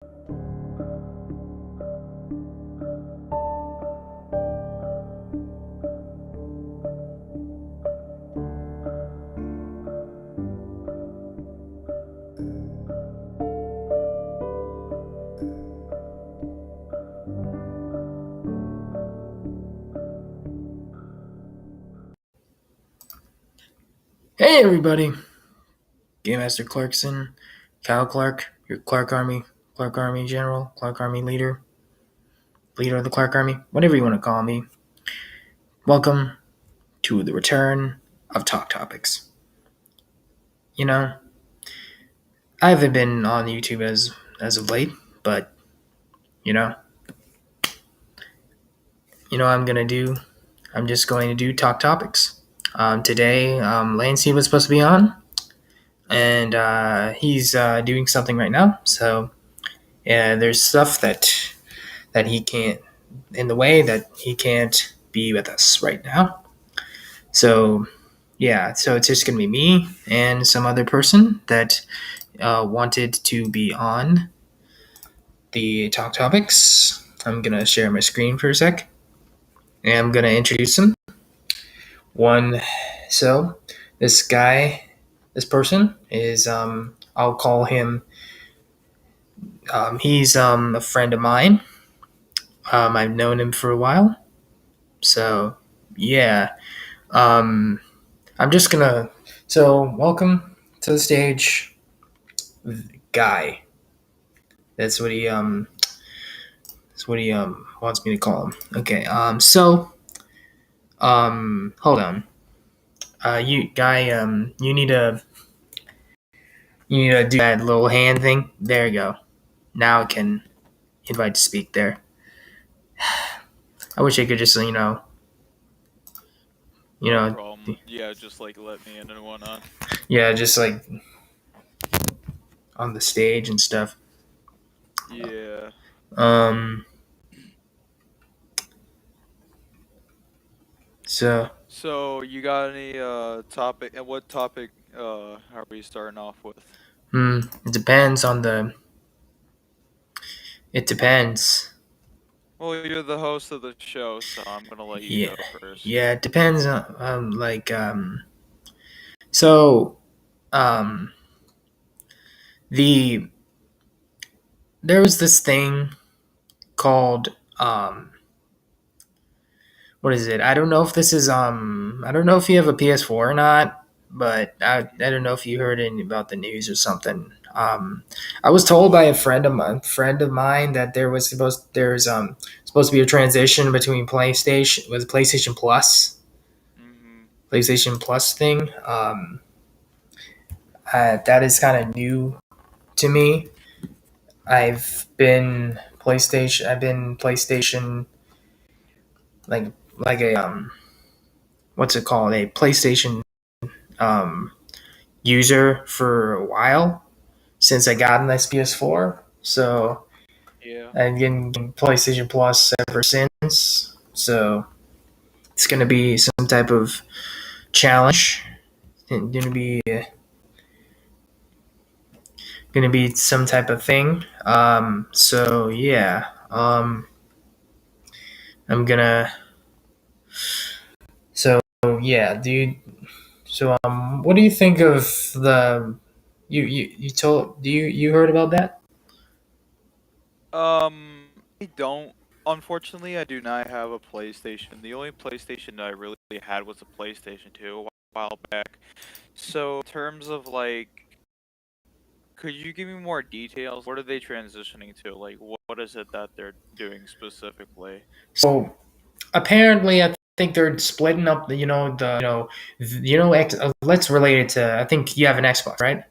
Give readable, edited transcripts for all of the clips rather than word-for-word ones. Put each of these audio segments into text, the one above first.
Hey everybody, Game Master Clarkson, Kyle Clark, your Clark Army General, Clark Army leader of the Clark Army, whatever you want to call me. Welcome to the return of Talk Topics. You know, I haven't been on YouTube as of late, but you know, what I'm just going to do Talk Topics. Today, Lancey was supposed to be on, and he's doing something right now. So yeah, there's stuff that he can't in the way that he can't be with us right now. So yeah, so it's just gonna be me and some other person that wanted to be on the Talk Topics. I'm gonna share my screen for a sec, and I'm gonna introduce them. One, so this guy, this person is I'll call him. He's a friend of mine. I've known him for a while, so yeah. Um, I'm just gonna. So, welcome to the stage, guy. That's what he wants me to call him. Okay. Hold on. You guy. You need to do that little hand thing. There you go. Now I can invite to speak there. I wish I could just No problem. Yeah, just like let me in and whatnot. yeah, just like on the stage and stuff. Yeah. Um. So So you got any topic? And what topic are we starting off with? it depends on the. It depends. Well, you're the host of the show, so I'm gonna let you Yeah, go first. yeah. It depends on so um the there was this thing called what is it? I don't know if this is I don't know if you have a PS4 or not, but I don't know if you heard any about the news or something. I was told by a friend of mine that there's supposed to be a transition between PlayStation Plus, Mm-hmm. PlayStation Plus thing. That is kind of new to me. I've been PlayStation like a what's it called, a PlayStation um user for a while since I got an PS4. So Yeah. I've been getting PlayStation Plus ever since. So it's gonna be some type of challenge. It's gonna be some type of thing. So yeah. I'm gonna. So yeah, dude. So what do you think of the? You told you heard about that? I don't. Unfortunately, I do not have a PlayStation. The only PlayStation I really had was a PlayStation 2 a while back. So, in terms of like, could you give me more details? What are they transitioning to? Like, what is it that they're doing specifically? So apparently, I think they're splitting up the let's relate it to. I think you have an Xbox, right?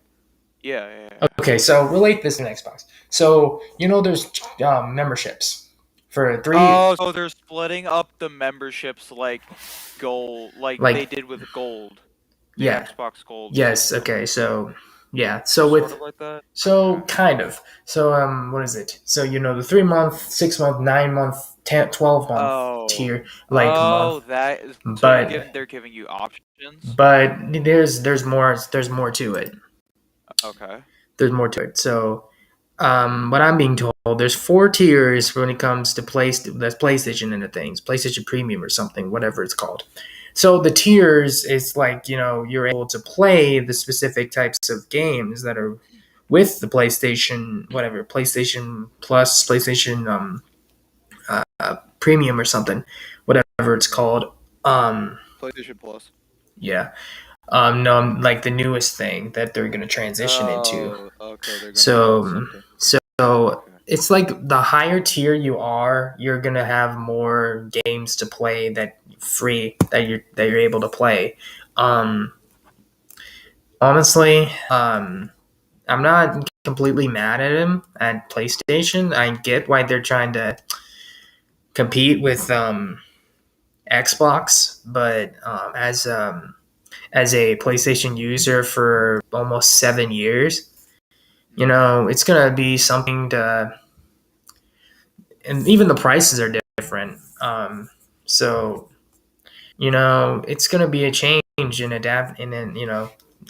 Yeah, yeah, yeah. Okay, so relate this to an Xbox. So there's memberships for three, Oh, so they're splitting up the memberships like gold, like they like did with gold, the yeah, Xbox Gold yes, system. okay, so yeah, They're so sort with of like that. so Okay. kind of so what is it? So the 3 month, 6 month, 9 month, 10, 12 month Oh, tier like month, oh, that is, so but they're giving you options. but there's more to it. Okay. There's more to it. So what I'm being told, there's 4 tiers when it comes to that's PlayStation and the things, PlayStation Premium or something, whatever it's called. So the tiers is like, you're able to play the specific types of games that are with the PlayStation, whatever, PlayStation Plus, PlayStation Premium or something, whatever it's called. PlayStation Plus. Yeah. No, like the newest thing that they're going to transition into. Oh, okay. They're gonna add So, something. so Okay. it's like the higher tier you are, you're gonna have more games to play that you're able to play. Um, honestly, I'm not completely mad at him at PlayStation. I get why they're trying to compete with Xbox, but as a PlayStation user for almost 7 years, it's gonna be something to, and even the prices are different. So it's gonna be a change and adapt and then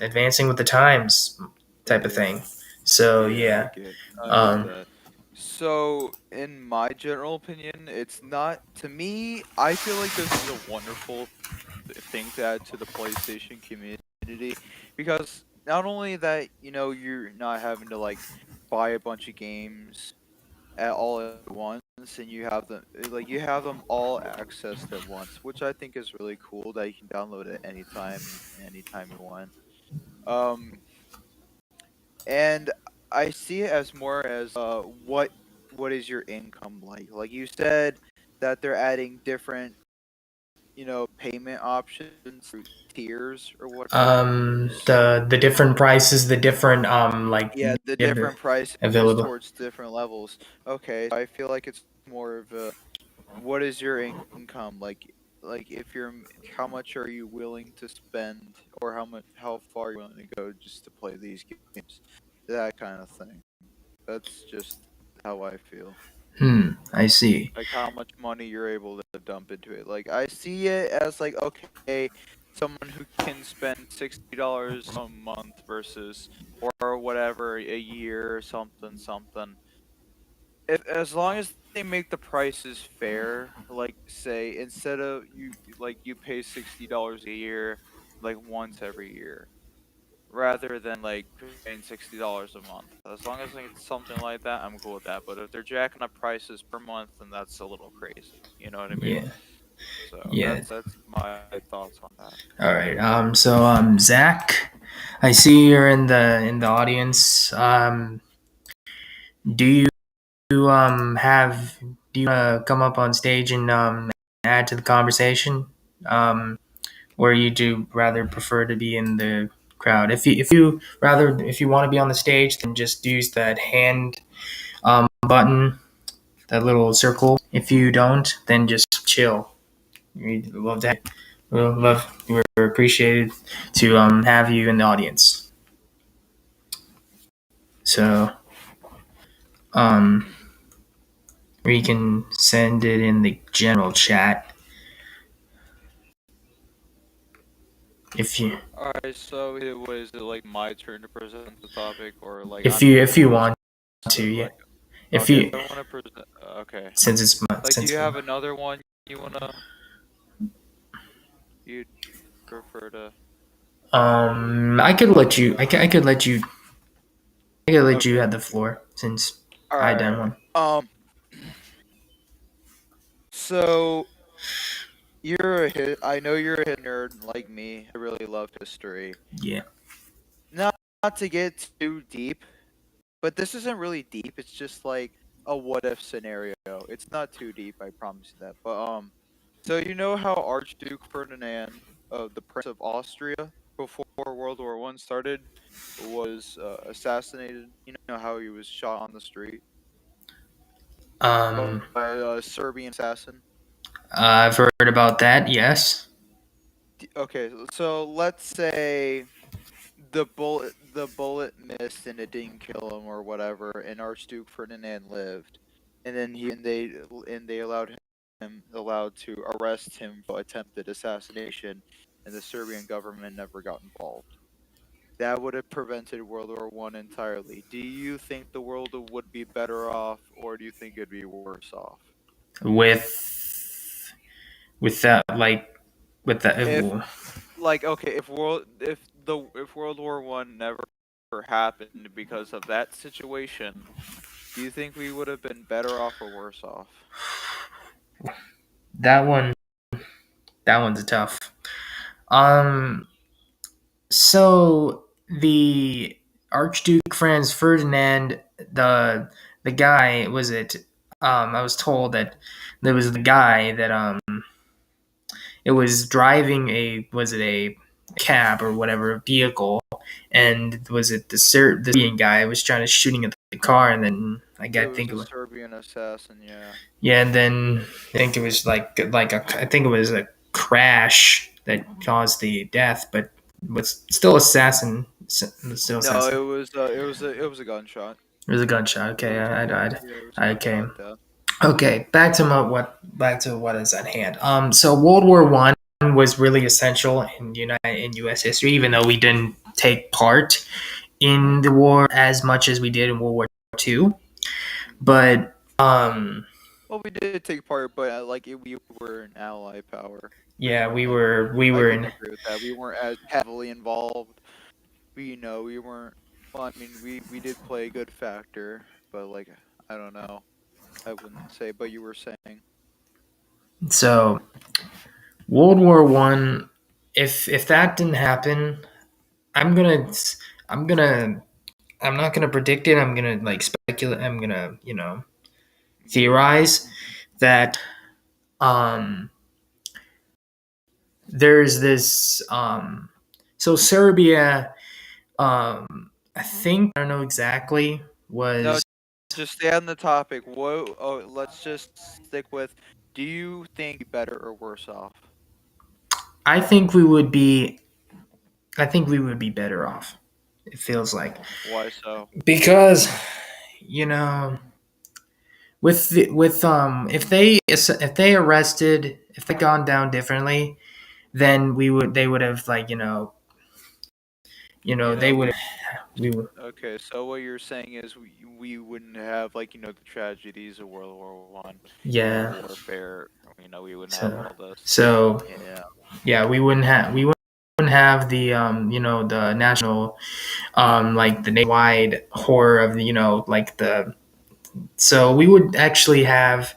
advancing with the times type of Yeah. thing. So Yeah, yeah, I get um, that. So, in my general opinion, it's not to me. I feel like this is a wonderful thing to add to the PlayStation community because not only that, you're not having to like buy a bunch of games at all at once, and you have them all accessed at once, which I think is really cool that you can download it anytime you want. Um, and I see it as more as what is your income like? Like you said that they're adding different payment options through tiers or whatever. the different prices, the different Yeah, the different different prices available. towards different levels. Okay, so I feel like it's more of a what is your income like if you're how much are you willing to spend or how far are you willing to go just to play these games, that kind of thing. That's just how I feel. I see. Like how much money you're able to dump into it. Like I see it as like okay, someone who can spend $60 a month versus or whatever a year or something. If as long as they make the prices fair, like say instead of you pay $60 a year like once every year rather than like paying $60 a month. As long as it's something like that, I'm cool with that. But if they're jacking up prices per month, then that's a little crazy. You know what I mean? Yeah, So yeah. that's my thoughts on that. All right. So Zach, I see you're in the audience. Do do you come up on stage and add to the conversation? Or you do rather prefer to be in the crowd? If you want to be on the stage, then just use that hand button, that little circle. If you don't, then just chill. We'd love to. We're appreciated to have you in the audience. So um, we can send it in the general chat if you All right, so was it like my turn to present the topic, or like if I'm you if you just want to, yeah. like If okay, if you I want to present, okay. since it's Like, do since you have another one you'd prefer to? I could let you I could let you Okay, have the floor since all I right. done one. So I know you're a nerd like me. I really love history. Yeah. Not to get too deep, but this isn't really deep. It's just like a what if scenario. It's not too deep, I promise you that. But so you know how Archduke Ferdinand, the Prince of Austria, before World War I started, was assassinated. You know how he was shot on the street by Um, a Serbian assassin. I've heard about that. Yes. Okay, so let's say the bullet missed and it didn't kill him or whatever, and Archduke Ferdinand lived, and then they allowed to arrest him for attempted assassination, and the Serbian government never got involved. that would have prevented World War One entirely. Do you think the world would be better off, or do you think it'd be worse off? With that, like with that. If like okay, if World War One never happened because of that situation, do you think we would have been better off or worse off? That one, that one's tough. Um, so the Archduke Franz Ferdinand, the guy was it? I was told that there was the guy that it was driving a cab or whatever vehicle, and was it the Serbian guy was trying to shooting at the car, and then It I was think it a was Serbian assassin, yeah. yeah, and then I think it was I think it was a crash that caused the death, but was still assassin, still No, assassin. it was a gunshot. It was a gunshot. It Okay, was I died. yeah, it was a Okay, gunshot death. okay. Back to what is at hand. So World War One was really essential in U.S. history, even though we didn't take part in the war as much as we did in World War Two. But Well, we did take part, but we were an ally power. yeah, Like we I were can in agree with that. We weren't as heavily involved. We weren't. Well, I mean, we did play a good factor, but like I don't know. I wouldn't say. But you were saying. so World War One. If that didn't happen, I'm gonna I'm gonna I'm not gonna predict it. I'm gonna like speculate. I'm gonna theorize that um there's this so Serbia I think I don't know exactly No, was just stay on the topic. Whoa. Oh, let's just stick with. Do you think better or worse off? I think we would be I think we would be better off. It feels like Why so? because you know if they arrested if they gone down differently then they would have like You they know, would we would okay, so what you're saying is we wouldn't have the tragedies of World War One, yeah warfare. We wouldn't have so all this. so Yeah. yeah we wouldn't have the the national like the nationwide horror of the like the so we would actually have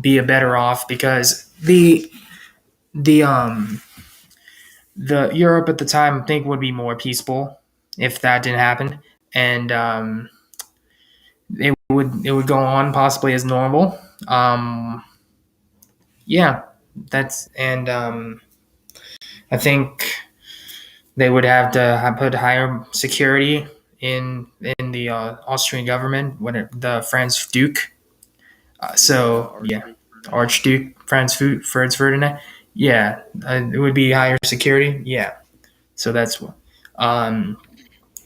be a better off because the the Europe at the time I think would be more peaceful if that didn't happen, and it would go on possibly as normal. Yeah, that's and I think they would have to put higher security in the Austrian government when the Franz Duke. Yeah, So yeah, Archduke Ferdinand. Archduke Franz Ferdinand. Yeah, it would be higher security. Yeah, so that's what. Um,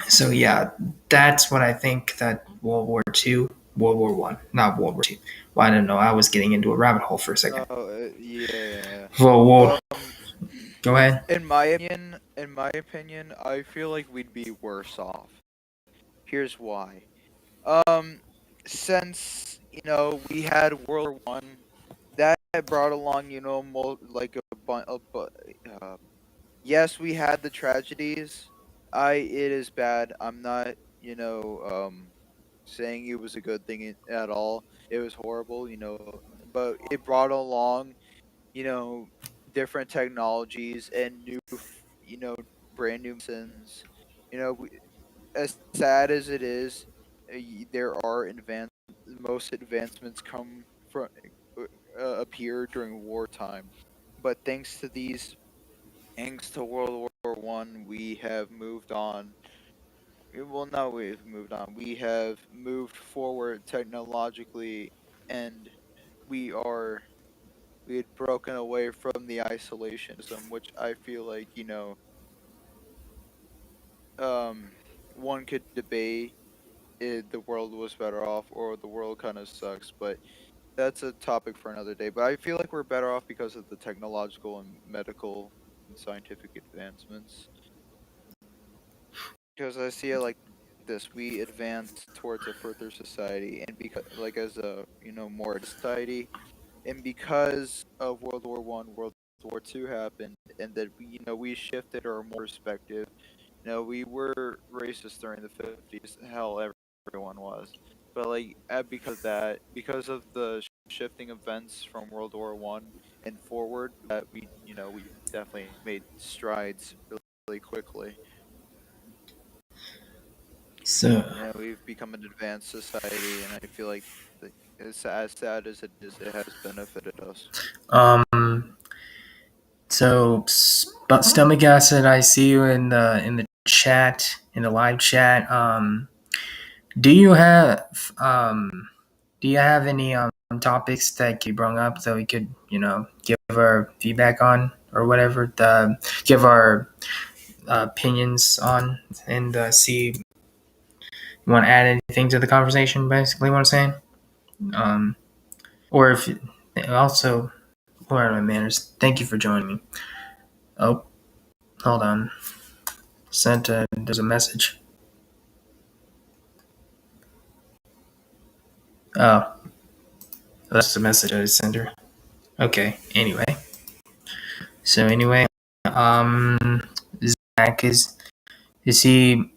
so yeah, that's what I think that World War Two, World War One, not World War Two. Well, I don't know. I was getting into a rabbit hole for a second. Yeah. World War. Um, Go ahead. in my opinion, I feel like we'd be worse off. Here's why. Um, since we had World War One, that brought along like a bunch of yes, we had the tragedies. It is bad. I'm not saying it was a good thing at all. It was horrible, but it brought along you know different technologies and you know brand new medicines. As sad as it is, there are most advancements come from appear during wartime. But thanks to World War One, we have moved on. Well, no, we've moved on. We have moved forward technologically, and we are we had broken away from the isolationism, which I feel like um, one could debate if the world was better off or the world kind of sucks, but that's a topic for another day. But I feel like we're better off because of the technological and medical and scientific advancements. because I see it like this: we advance towards a further society, and because like as a more society, and because of World War I, World War II happened, and that we shifted our more perspective. We were racist during the 50s. Hell, everyone was. But like, because of that, because of the shifting events from World War I and forward, that we definitely made strides really quickly. So, We've become an advanced society, and I feel like it's as sad as it is, it has benefited us. um, but stomach acid. I see you in the chat, in the live chat. Do you have do you have any topics that you brought up that we could give our feedback on or whatever? Give our opinions on and see. You want to add anything to the conversation? Basically, what I'm saying. Um, or if also, what are my manners? Thank you for joining me. Oh, hold on. Sent there's a message. Oh, that's the message I sent her. Okay. Anyway, so anyway, um, Zach is he?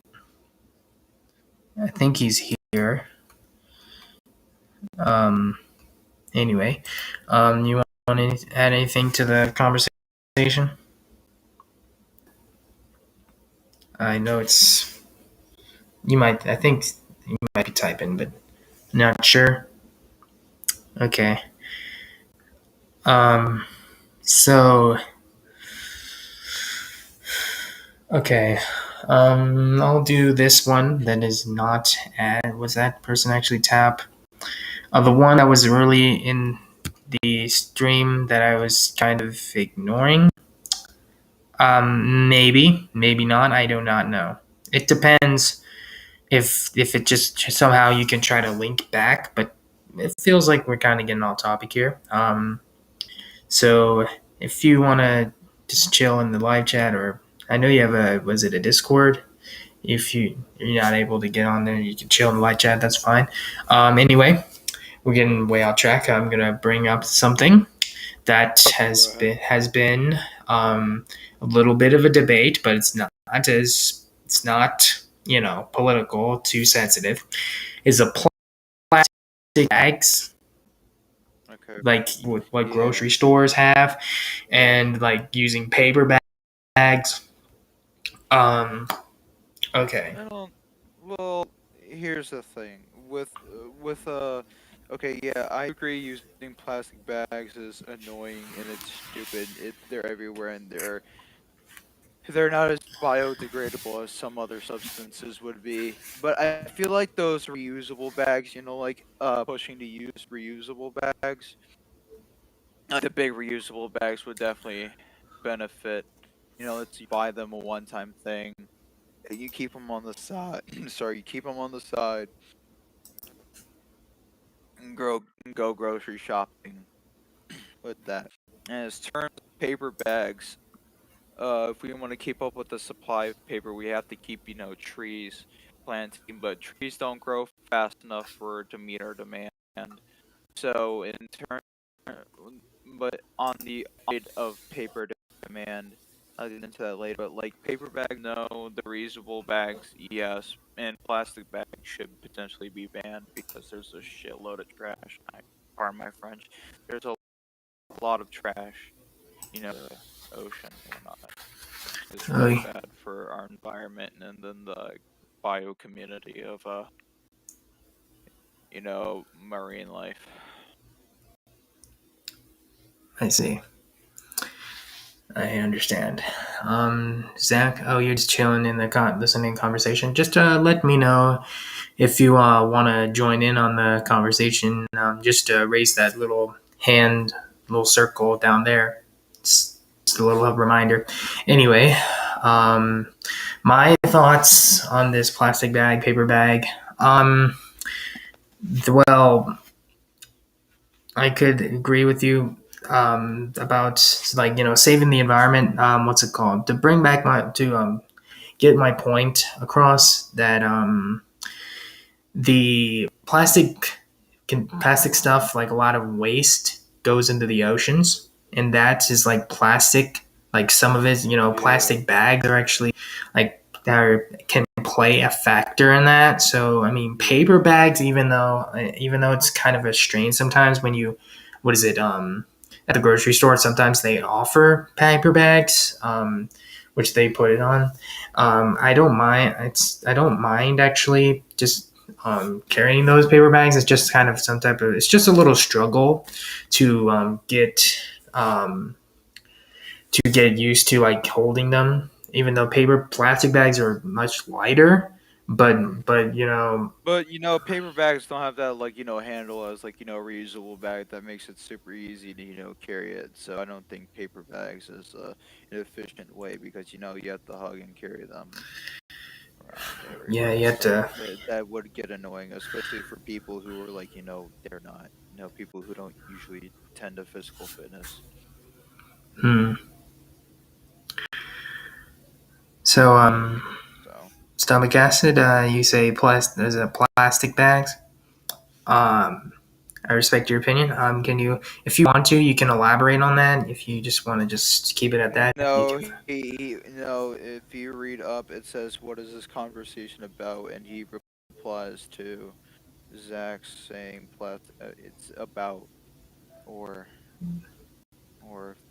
I think he's here. Um. Anyway, you want to add anything to the conversation? I know it's you might. I think you might be typing, but not sure. Okay. Um. So okay. I'll do this one that is not ad. Was that person actually tap? The one that was early in the stream that I was kind of ignoring. Maybe not. I do not know. It depends if it just somehow you can try to link back, but it feels like we're kind of getting off topic here. So if you want to just chill in the live chat, or I know you have was it a Discord? If you're not able to get on there, you can chill in the live chat. That's fine. Anyway, we're getting way off track. I'm gonna bring up something that has been a little bit of a debate, but it's not political, too sensitive. Is a plastic bags Okay. like what Yeah. grocery stores have, and like using paper bags. Um. Okay. I don't. Well, here's the thing Okay, yeah, I agree. Using plastic bags is annoying and it's stupid. They're everywhere and they're not as biodegradable as some other substances would be. But I feel like those reusable bags, like pushing to use reusable bags, the big reusable bags would definitely benefit. Let's buy them a one-time thing. You keep them on the side. Sorry, you keep them on the side and go grocery shopping with that. And as terms of paper bags, if we want to keep up with the supply of paper, we have to keep trees planting, but trees don't grow fast enough for to meet our demand. So in turn, but on the side of paper demand, I'll get into that later. But like paper bags, no. The reusable bags, yes, and plastic bags should potentially be banned because there's a shitload of trash. Pardon my French. There's a lot of trash, the ocean and whatnot. It's really Oy. bad for our environment and then the bio community of marine life. I see. I understand. Zach, oh, you're just chilling in the listening conversation. Just let me know if you want to join in on the conversation. Just raise that little hand, little circle down there. Just a little reminder. Anyway, um, my thoughts on this plastic bag, paper bag. Well, I could agree with you about like saving the environment. What's it called? To bring back my to get my point across that the plastic stuff, like a lot of waste, goes into the oceans, and that is like plastic. Like some of it, Yeah. plastic bags are actually like can play a factor in that. So I mean, paper bags, even though it's kind of a strain sometimes when you, what is it, at the grocery store, sometimes they offer paper bags, which they put it on. I don't mind. I don't mind actually just carrying those paper bags. It's just kind of some type of. It's just a little struggle to um, get used to like holding them. Even though paper plastic bags are much lighter, but But paper bags don't have that like handle as like a reusable bag that makes it super easy to carry it. So I don't think paper bags is an efficient way because you have to hug and carry them around yeah, everywhere. you have So to. that would get annoying, especially for people who are like they're not people who don't usually tend to physical fitness. Hmm. So So stomach acid. You say there's a plastic bags. Um, I respect your opinion. Can you, if you want to, you can elaborate on that. If you just want to just keep it at that, you no, can. no. If you read up, it says, "What is this conversation about?" And he replies to Zach saying, "It's about or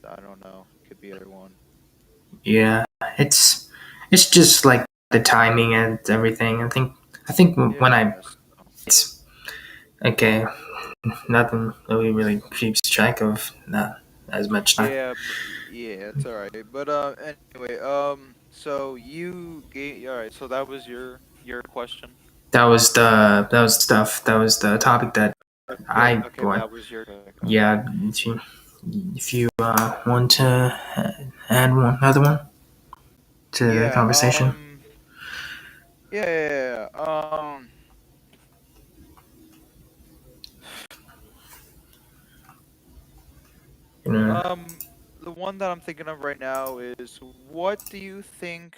I don't know. Could be either one." Yeah, it's just like the timing and everything. I think when Yeah. I it's okay. Nothing really keeps track of not as much time. Yeah, yeah, it's all right. But anyway, so you gave all right. So that was your question. That was stuff. That was the topic that Okay, I okay, want. that was your pick. Okay. Yeah, if you want to add another one to the Yeah. conversation. Yeah. Yeah, yeah, You know, the one that I'm thinking of right now is what do you think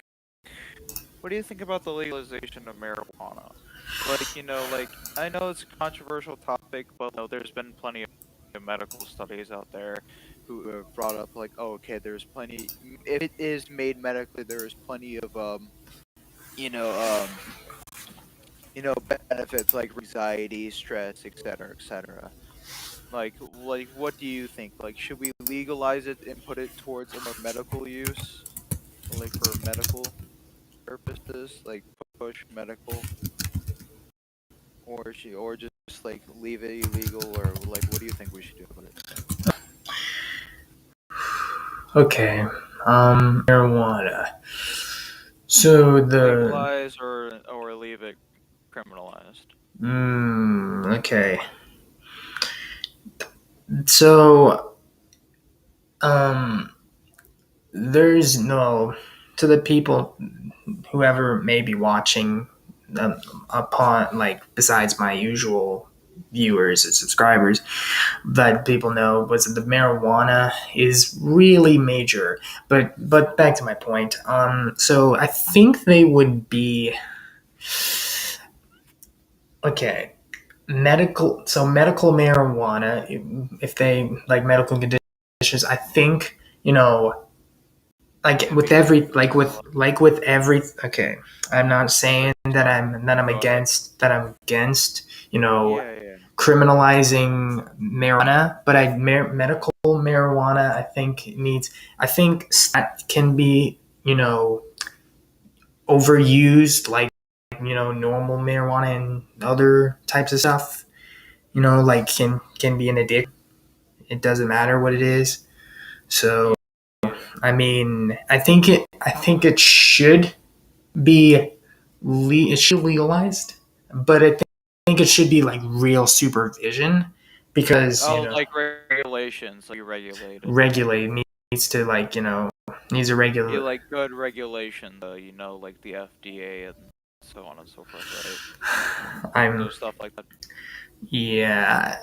about the legalization of marijuana? Like, like I know it's a controversial topic, but there's been plenty of medical studies out there who have brought up like, oh, okay, there's plenty. If it is made medically, there is plenty of you know, um, benefits like anxiety, stress, etc., etc. Like, what do you think? Like, should we legalize it and put it towards a more medical use, like for medical purposes, like push medical, or just like leave it illegal, or like what do you think we should do about it? okay. Marijuana. So the Legalize or leave it criminalized? okay. So um there's no, to the people, whoever may be watching, um, upon like besides my usual viewers and subscribers, that people know was that the marijuana is really major. But back to my point. So I think they would be okay. Medical marijuana, if they like medical conditions, I think, like Should with be every criminalized. like with every okay, I'm not saying that Sorry, I'm go ahead. against Yeah, yeah. criminalizing marijuana, but medical marijuana, I think that can be, overused, like, normal marijuana and other types of stuff, like can be an addiction. It doesn't matter what it is. So Yeah. I mean, I think it should be it should legalized, but I think it should be like real supervision, because Oh, like regulations, like you regulated. regulate needs to, like, needs to Yeah, regulate. like good regulation, like the FDA and so on and so forth, right? I'm Those stuff like that. Yeah,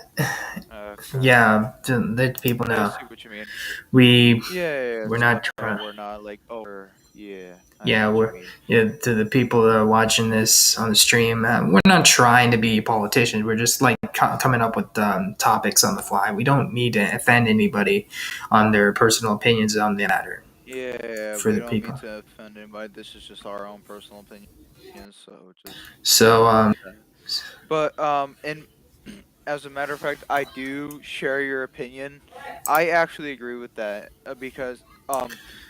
Okay. yeah, to let people I know see what you mean. we Yeah, yeah, yeah. we're So not trying. we're not like over. Yeah, I know Yeah, what you we're mean. yeah, to the people that are watching this on the stream. We're not trying to be politicians. We're just like coming up with topics on the fly. We don't need to offend anybody on their personal opinions on the matter Yeah, for we the don't mean people. to offend anybody. This is just our own personal opinions, so just So that. But and as a matter of fact, I do share your opinion. I actually agree with that because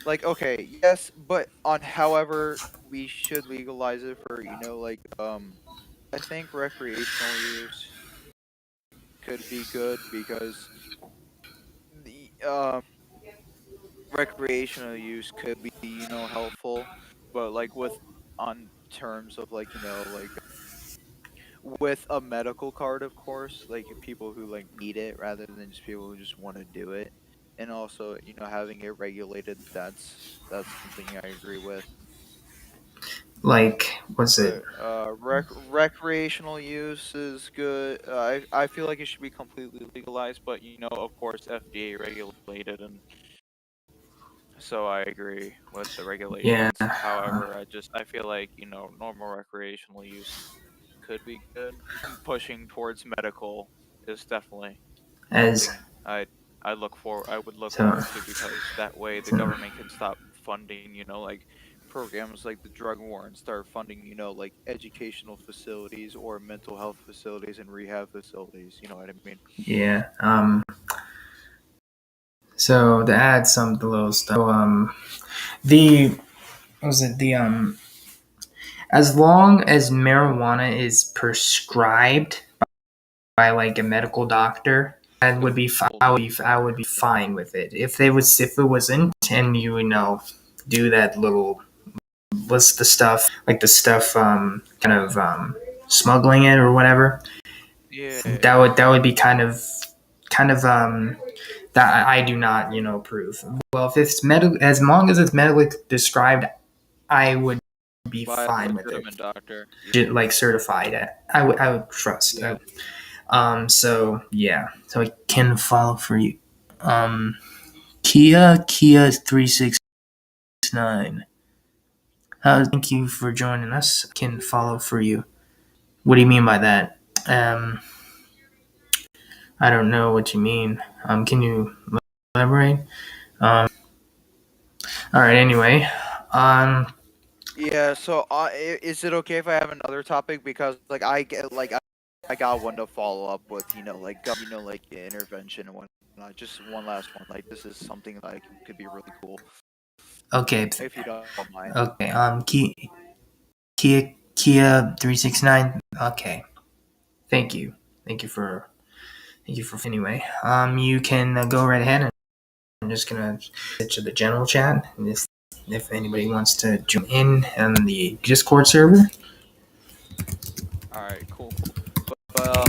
like okay, yes, but on however we should legalize it for like I think recreational use could be good because the recreational use could be helpful, but like with on terms of like like with a medical card, of course, like people who like need it rather than just people who just want to do it, and also having it regulated. That's something I agree with. like, what's it? But recreational use is good. I feel like it should be completely legalized, but of course, FDA regulated, and so I agree with the Yeah, regulations. However, I feel like normal recreational use could be good. Pushing towards medical is definitely as something I would look so forward to because that way the so government can stop funding, like programs like the drug war and start funding, like educational facilities or mental health facilities and rehab facilities. You know what I mean? yeah. So to add some little stuff, the what was it the as long as marijuana is prescribed by like a medical doctor, I would be I would be fine with it. If it wasn't, and you do that little what's the stuff like the stuff kind of smuggling it or whatever, Yeah. that would be kind of that I do not approve. Well, if it's medical, as long as it's medically described, I would be By a fine with it. legitimate doctor. Yeah. Like certified, I would trust. Yeah. So yeah, so I can follow for you. Kia 369. Thank you for joining us. Can follow for you. What do you mean by that? I don't know what you mean. Can you elaborate? All right. Anyway, Yeah, so is it okay if I have another topic because like I get like I got one to follow up with, like intervention and whatnot. Just one last one. Like this is something like could be really cool okay, if you don't mind. okay. Kia 369. Okay. Thank you. Thank you for anyway. You can go right ahead. I'm just gonna switch to the general chat. And if anybody wants to join in on the Discord server. All right, cool. But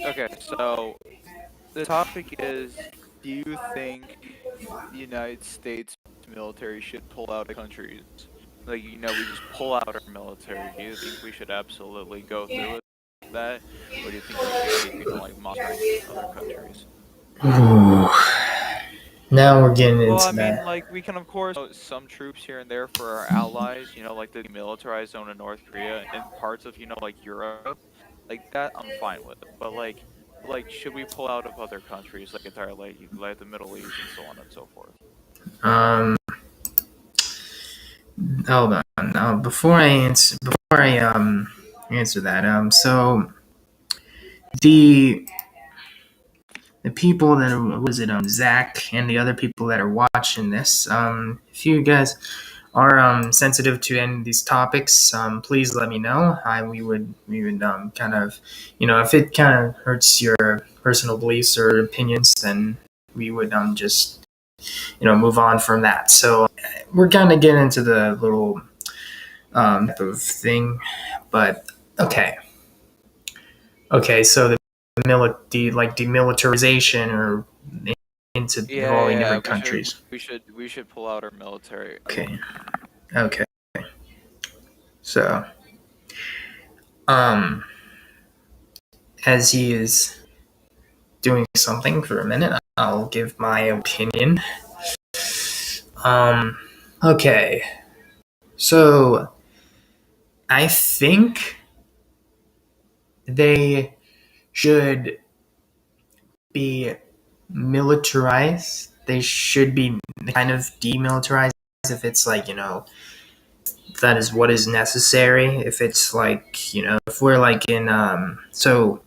okay. So the topic is: do you think the United States military should pull out of countries? Like we just pull out our military. Do you think we should absolutely go through with that, or do you think we should keep like monitoring other countries? Ooh, now we're getting Well, I into mean, that. like we can of course some troops here and there for our allies. Like the demilitarized zone in North Korea and parts of like Europe, like that. I'm fine with. But should we pull out of other countries like entirely, like the Middle East and so on and so forth? Um, hold on. Before I answer that, so the people that are, was it Zach and the other people that are watching this, if you guys are sensitive to any of these topics, please let me know. We would kind of, if it kind of hurts your personal beliefs or opinions, then we would just move on from that. So we're kind of getting into the little type of thing, but okay, so the demilitarization or into involving Yeah, different countries. we should pull out our military. Okay, okay, so um as he is doing something for a minute, I'll give my opinion. Um, okay. So I think they should be militarized. They should be kind of demilitarized if it's like, that is what is necessary. If it's like, if we're like in, so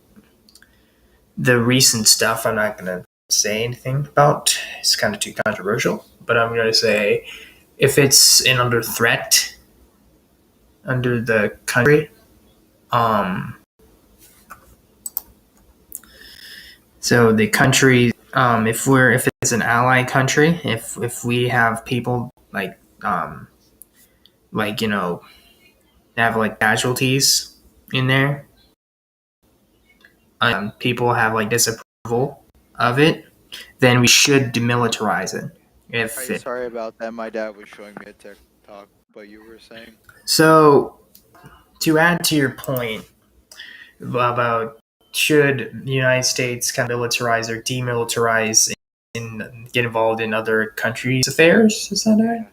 the recent stuff, I'm not going to say anything about. It's kind of too controversial, but I'm going to say if it's in under threat, under the country, um, so the country, if it's an ally country, if we have people like have like casualties in there, people have like disapproval of it, then we should demilitarize it. If it, Sorry about that. My dad was showing me a TikTok, but you were saying. so, to add to your point about should the United States kind of militarize or demilitarize and get involved in other countries' affairs, is that right?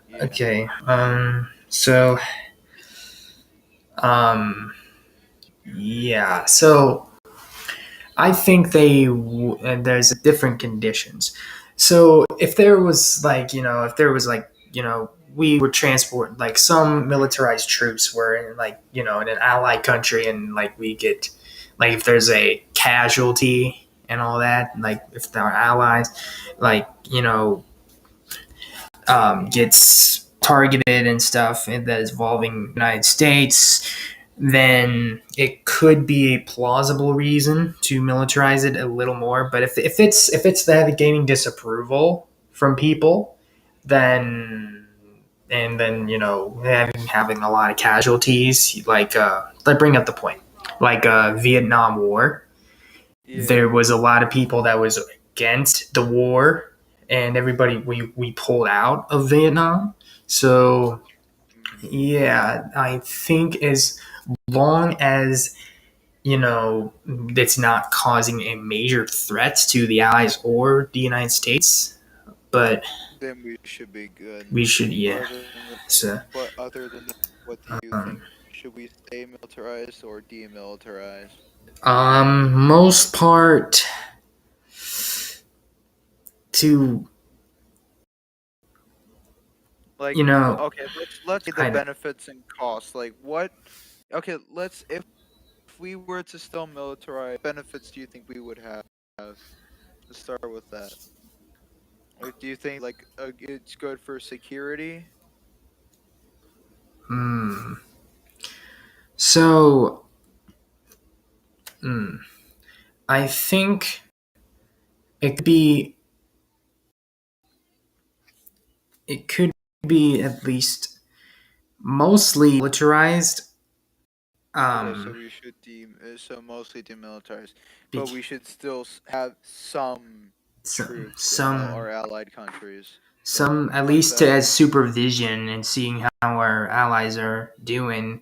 Yeah. Okay. So. Um. Yeah. So I think there's different conditions. So if there was we would transport like some militarized troops were in like in an allied country, and like we get like if there's a casualty and all that, like if our allies like gets targeted and stuff and that is involving the United States, then it could be a plausible reason to militarize it a little more. But if it's that gaining disapproval from people, then and then having a lot of casualties, like bring up the point, like Vietnam War, there was a lot of people that was against the war, and everybody we pulled out of Vietnam. So yeah, I think as long as it's not causing a major threat to the Allies or the United States, but Then we should be good. we should, yeah. So But other than that, what do you think? Should we stay militarized or demilitarized? most part to Like, okay, let's see the I know. benefits and costs. Like, what? Okay, let's if we were to still militarize, benefits do you think we would have? Let's start with that. Like, do you think like it's good for security? So I think it could be it could be at least mostly militarized. Okay, so we should so mostly demilitarized, but we should still have some troops in our allied countries. some at Like least to that. as supervision and seeing how our allies are doing.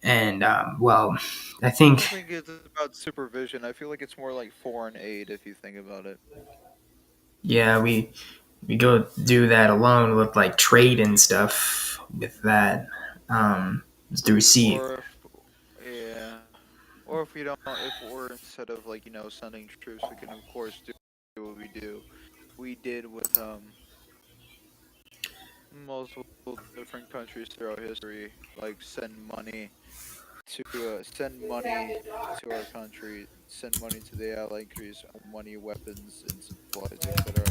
And well, I I don't think think it's about supervision. I feel like it's more like foreign aid if you think about it. yeah, we go do that alone with like trade and stuff with that through sea. Or yeah, or if we don't, if we're instead of like sending troops, we can of course do what we do. We did with multiple different countries throughout history, like send money to our country, send money to the allied countries, money, weapons, and supplies, etc.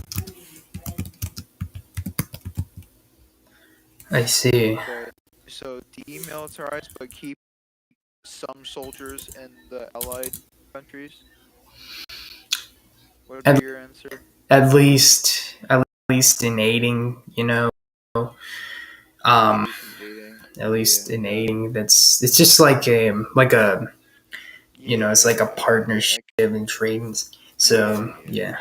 I see. Okay, so demilitarize, but keep some soldiers in the allied countries. What would At, be your answer? at least in aiding, um, at least in Yeah. aiding. It's just like a it's like a Yeah. partnership in trading. So yeah,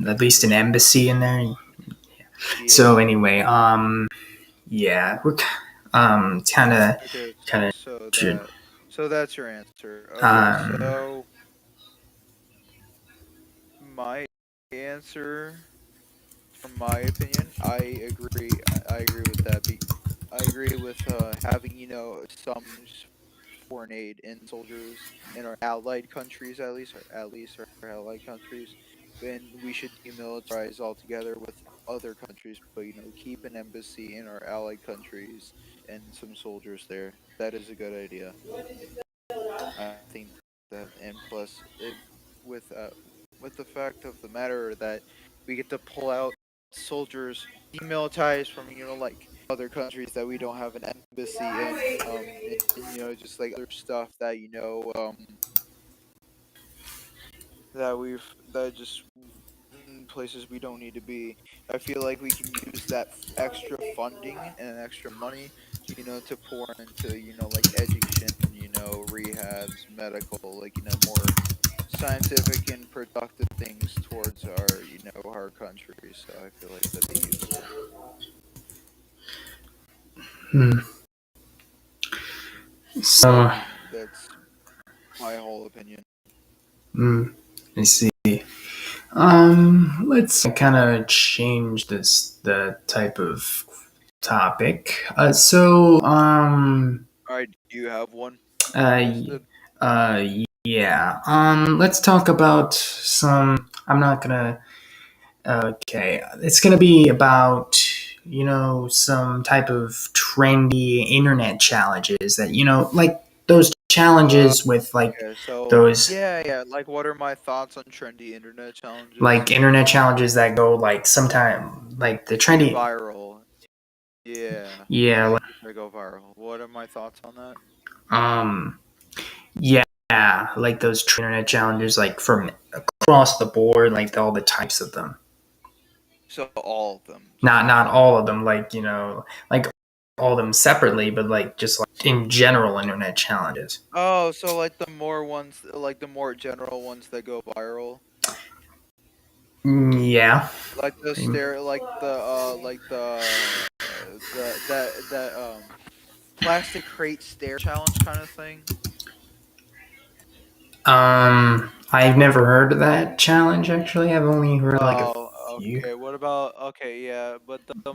at least an embassy in there. So Yeah. anyway, yeah, we're kind of Okay, should so that's your answer. Okay, um so my answer, from my opinion, I agree. I agree with that. I agree with having some foreign aid in soldiers in our allied countries, at least our allied countries, and we should demilitarize altogether with other countries, but keep an embassy in our allied countries and some soldiers there. That is a good idea. I think that, and plus, with uh, with the fact of the matter that we get to pull out soldiers demilitarized from like other countries that we don't have an embassy in, and just like other stuff that that just in places we don't need to be. I feel like we can use that extra funding and extra money to pour into like education, rehabs, medical, like more scientific and productive things towards our country. So I feel like that'd be useful. Hmm. So, That's my whole opinion. I see. Let's kind of change the type of topic. All right, do you have one Uh, listed? uh, yeah. Let's talk about some. I'm not gonna. Okay, it's gonna be about some type of trendy internet challenges that like those Uh, challenges with like okay, so those yeah. Like, what are my thoughts on trendy internet like challenges? internet challenges that go like sometime like the trendy. Viral. Yeah, Yeah, like, they go viral. What are my thoughts on that? um, yeah, like those internet challenges, like from across the board, like all the types of them. So all of them, just Not general. all of them, like like all of them separately, but like just like in general internet challenges. Oh, so like the more general ones that go viral, Yeah. like the stare, like the plastic crate stare challenge kind of thing. I've never heard of that challenge actually. I've only heard like a Oh, few. okay. What about okay? Yeah, but the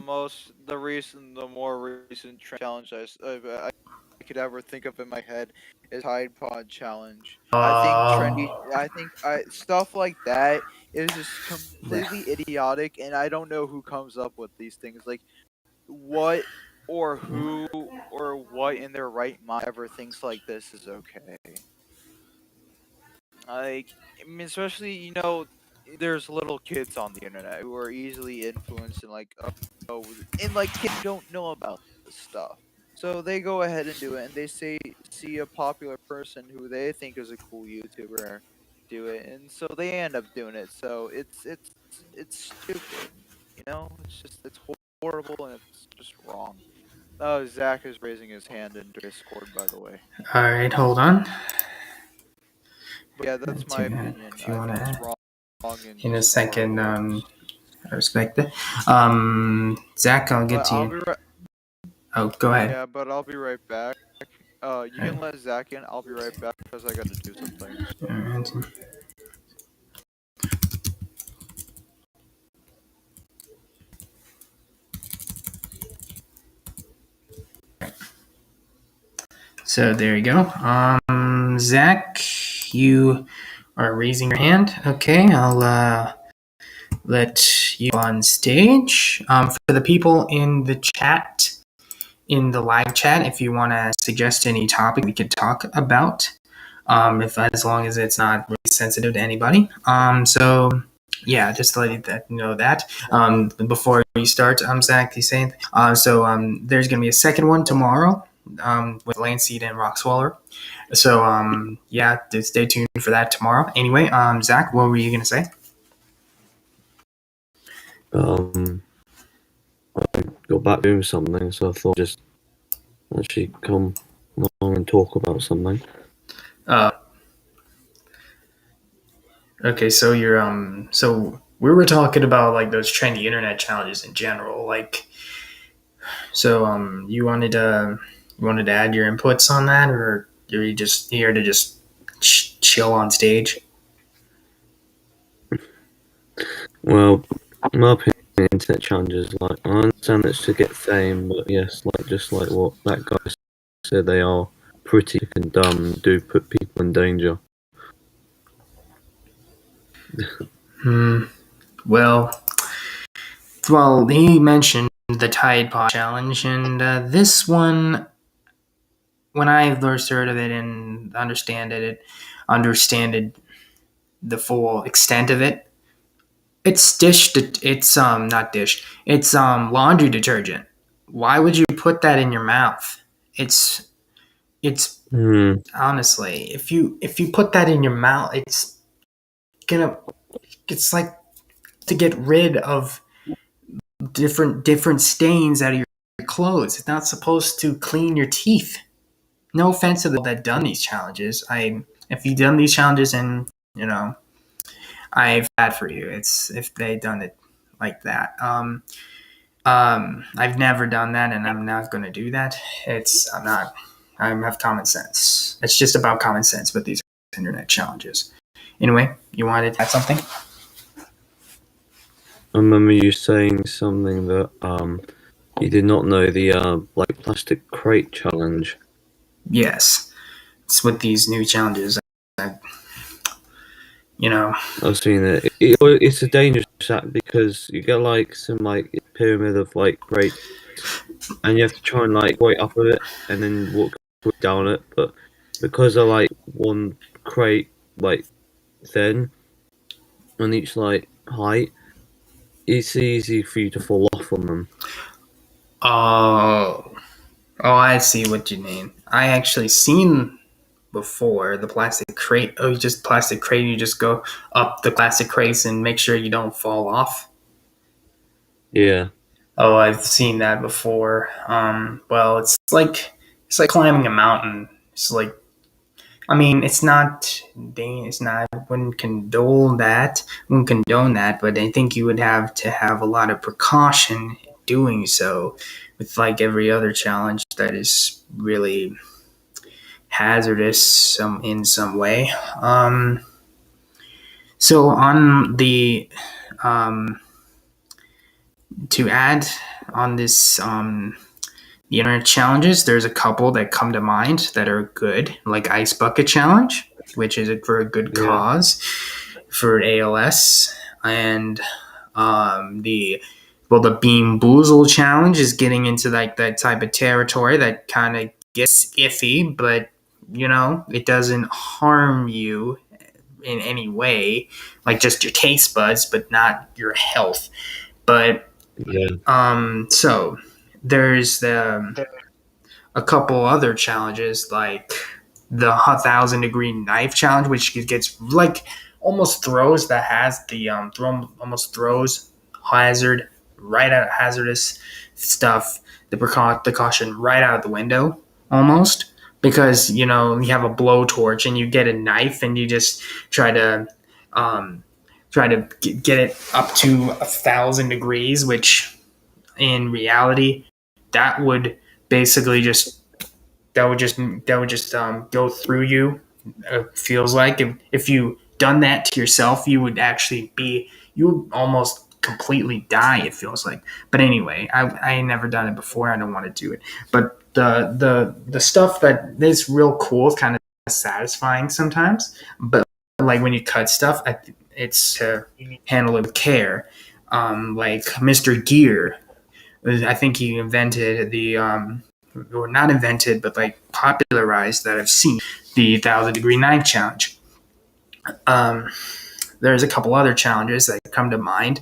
more recent challenge I could ever think of in my head is Tide Pod challenge. I think I stuff like that is just The- completely idiotic, and I don't know who comes up with these things. Like, what or who or what in their right mind ever thinks like this is okay? Like, I mean, especially there's little kids on the internet who are easily influenced and like and like kids don't know about this stuff, so they go ahead and do it, and they see a popular person who they think is a cool YouTuber do it, and so they end up doing it. So it's stupid, it's horrible, and it's just wrong. Oh, Zach is raising his hand in Discord, by the way. all right, hold on. But yeah, that's To my that, opinion. if you I want think it's to, wrong and in a just second, horrible. I respect it. Zach, I'll get But to I'll you. be right. Oh, go ahead. Yeah, but I'll be right back. You All right. can let Zach in. I'll be right back because I got to do some things. All right. So there you go. Zach, you are raising your hand. Okay, I'll let you on stage. For the people in the chat, in the live chat, if you want to suggest any topic we could talk about, if as long as it's not really sensitive to anybody. Yeah, just to let you know that. Before you start, Zach, you saying? There's gonna be a second one tomorrow. With Landseed and Rockswaller. So yeah, stay tuned for that tomorrow. Anyway, Zach, what were you gonna say? I got back doing something, so I thought I'd just actually come along and talk about something. Okay, so you're so we were talking about like those trendy internet challenges in general, like you wanted to add your inputs on that, or are you just here to just chill on stage? Well, my opinion internet challenges. Like, I understand it's to get fame, but yes, like just like what that guy said, they are pretty and dumb and do put people in danger. Well, he mentioned the Tide Pod challenge, and this one, when I first heard of it and understood the full extent of it, it's not dish, it's laundry detergent. Why would you put that in your mouth? It's Hmm. honestly, if you put that in your mouth, gonna it's like to get rid of different stains out of your clothes. It's not supposed to clean your teeth. No offense to the people that done these challenges. If you've done these challenges, and I've bad for you. It's if they done it like that. I've never done that, and I'm not going to do that. I'm not. I have common sense. It's just about common sense with these internet challenges. Anyway, you wanted to add something? I remember you saying something that you did not know the like plastic crate challenge. Yes, it's with these new challenges. I've seen it. It's a dangerous act because you get like some like pyramid of like crates, and you have to try and like go up of it and then walk down it. But because they're like one crate like thin on each like height, it's easy for you to fall off on them. Oh, I see what you mean. I actually seen before the plastic crate. Oh, just plastic crate. You just go up the plastic crates and make sure you don't fall off. Yeah. Oh, I've seen that before. Well, it's like climbing a mountain. It's like, I mean, it's not. It's not. I wouldn't condone that. But I think you would have to have a lot of precaution doing so. With like every other challenge that is really hazardous in some way. So on the to add on this the internet challenges, there's a couple that come to mind that are good, like Ice Bucket Challenge, which is for a good cause for ALS, and the Bean Boozle Challenge is getting into like that type of territory that kind of gets iffy, but it doesn't harm you in any way, like just your taste buds, but not your health. But so there's a couple other challenges like the 1,000-degree knife challenge, which gets like almost throws hazard right out, hazardous stuff, the precaution right out the window almost, because you have a blowtorch and you get a knife and you just try to get it up to 1,000 degrees, which in reality that would basically just go through you. It feels like if you done that to yourself, you would almost completely die. It feels like. But anyway, I ain't never done it before. I don't want to do it. But the stuff that is real cool is kind of satisfying sometimes. But like when you cut stuff, it's to handle it with care. Like Mr. Gear, I think he invented or not invented, but like popularized that I've seen the 1,000-degree knife challenge. There's a couple other challenges that come to mind,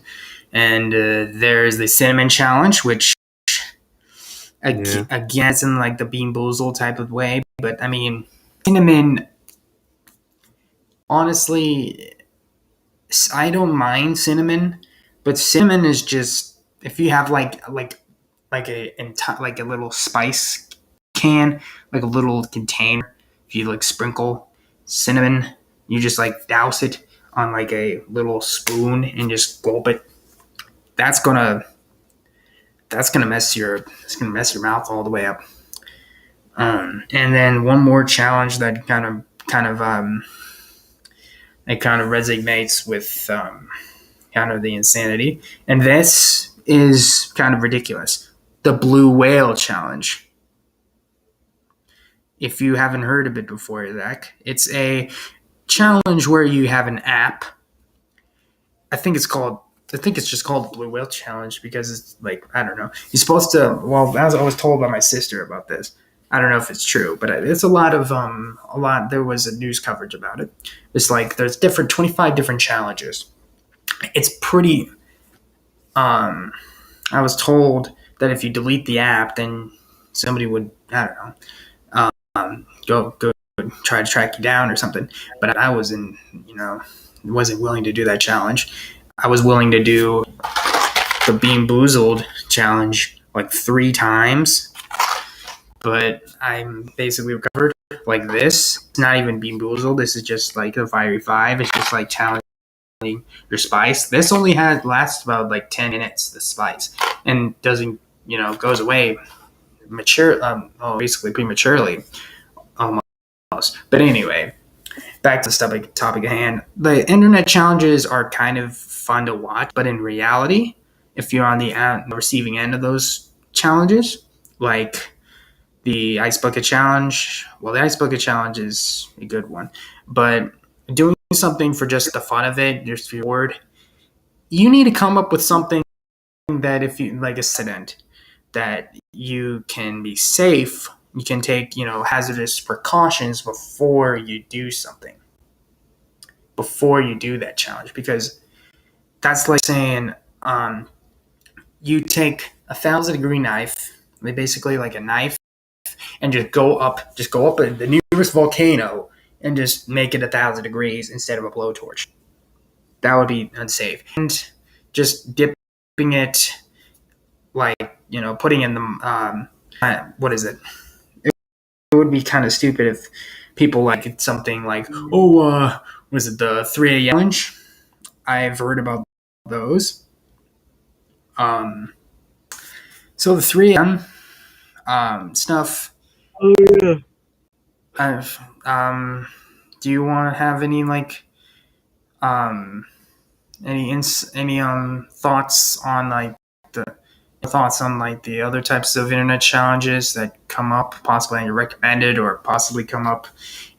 and there's the cinnamon challenge, which again it's in like the Bean Boozle type of way. But I mean, cinnamon. Honestly, I don't mind cinnamon, but cinnamon is just if you have like a little spice can, like a little container. If you like sprinkle cinnamon, you just like douse it on like a little spoon and just gulp it. That's gonna mess your mouth all the way up. And then one more challenge that kind of resonates with kind of the insanity. And this is kind of ridiculous. The Blue Whale Challenge. If you haven't heard of it before, Zach, it's a challenge where you have an app. I think it's just called the Blue Whale Challenge because it's like, I don't know. You're supposed to, well, as I was told by my sister about this, I don't know if it's true, but it's a lot, there was a news coverage about it. It's like, there's 25 different challenges. It's pretty, I was told that if you delete the app, then somebody would, I don't know, go try to track you down or something. But I wasn't willing to do that challenge. I was willing to do the Bean Boozled challenge like 3 times, but I'm basically recovered like this. It's not even Bean Boozled. This is just like the Fiery 5. It's just like challenging your spice. This only lasts about like 10 minutes, the spice, and doesn't, goes away basically prematurely almost. But anyway, back to the topic at hand. The internet challenges are kind of fun to watch, but in reality, if you're on the receiving end of those challenges, like the Ice Bucket Challenge, well, the Ice Bucket Challenge is a good one, but doing something for just the fun of it, just for your word, you need to come up with something that, if you like, a incident that you can be safe, you can take, hazardous precautions before you do something, before you do that challenge, because that's like saying you take a 1,000-degree knife, basically like a knife, and just go up the nearest volcano and just make it 1,000 degrees instead of a blowtorch. That would be unsafe. And just dipping it, like, putting in the what is it? It would be kind of stupid if people like something like, was it the 3 a.m. challenge? I've heard about those. So the 3 a.m. Stuff. Oh yeah. Do you want to have any like any thoughts on the other types of internet challenges that come up, possibly recommended or possibly come up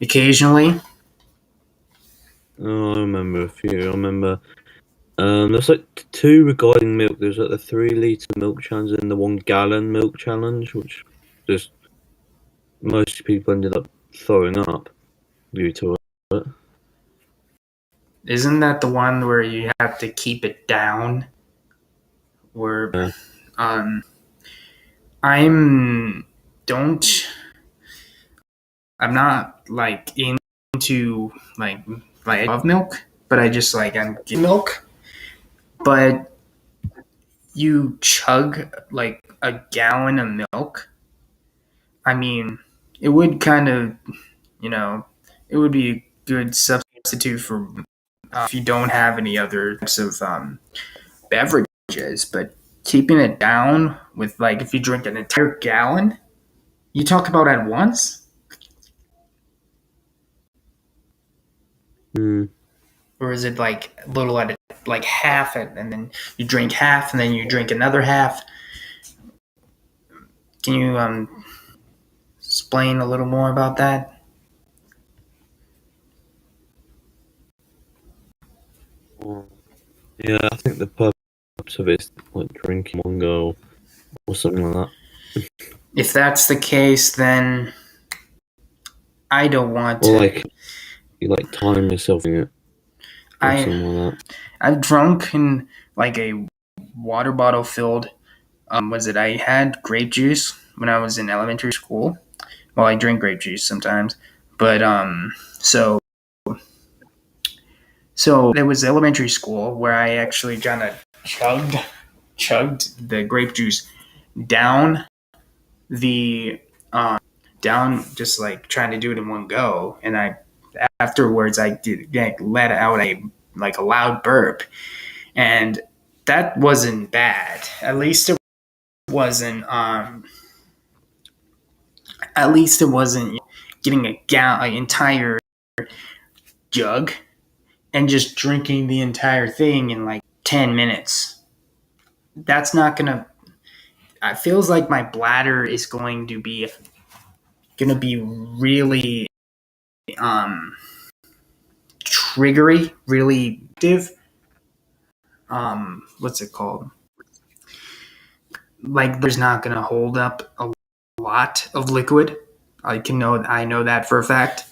occasionally? Oh, I remember a few. I remember there's like 2 regarding milk. There's like the 3-liter milk challenge and the 1-gallon milk challenge, which just most people ended up throwing up due to it. Isn't that the one where you have to keep it down? Where Yeah. I'm not like into like I love milk, but I just like I'm getting milk. But you chug like a gallon of milk. I mean, it would kind of, it would be a good substitute for if you don't have any other types of beverages. But keeping it down with like if you drink an entire gallon, you talk about at once. Or is it like a little at like half it, and then you drink half, and then you drink another half? Can you explain a little more about that? Yeah, I think the purpose of it is like drinking one go or something like that. If that's the case, then I don't want to. Or like you like time yourself in it. Or something like that. I've drunk in like a water bottle filled. I had grape juice when I was in elementary school. Well, I drink grape juice sometimes, but so it was elementary school where I actually kind of chugged the grape juice down down, just like trying to do it in one go, and afterwards I did let out a loud burp, and that wasn't bad. At least it wasn't getting an entire jug and just drinking the entire thing in like 10 minutes. That's not going to, it feels like my bladder is going to be really triggery, really active. What's it called? Like there's not going to hold up a lot of liquid. I know that for a fact.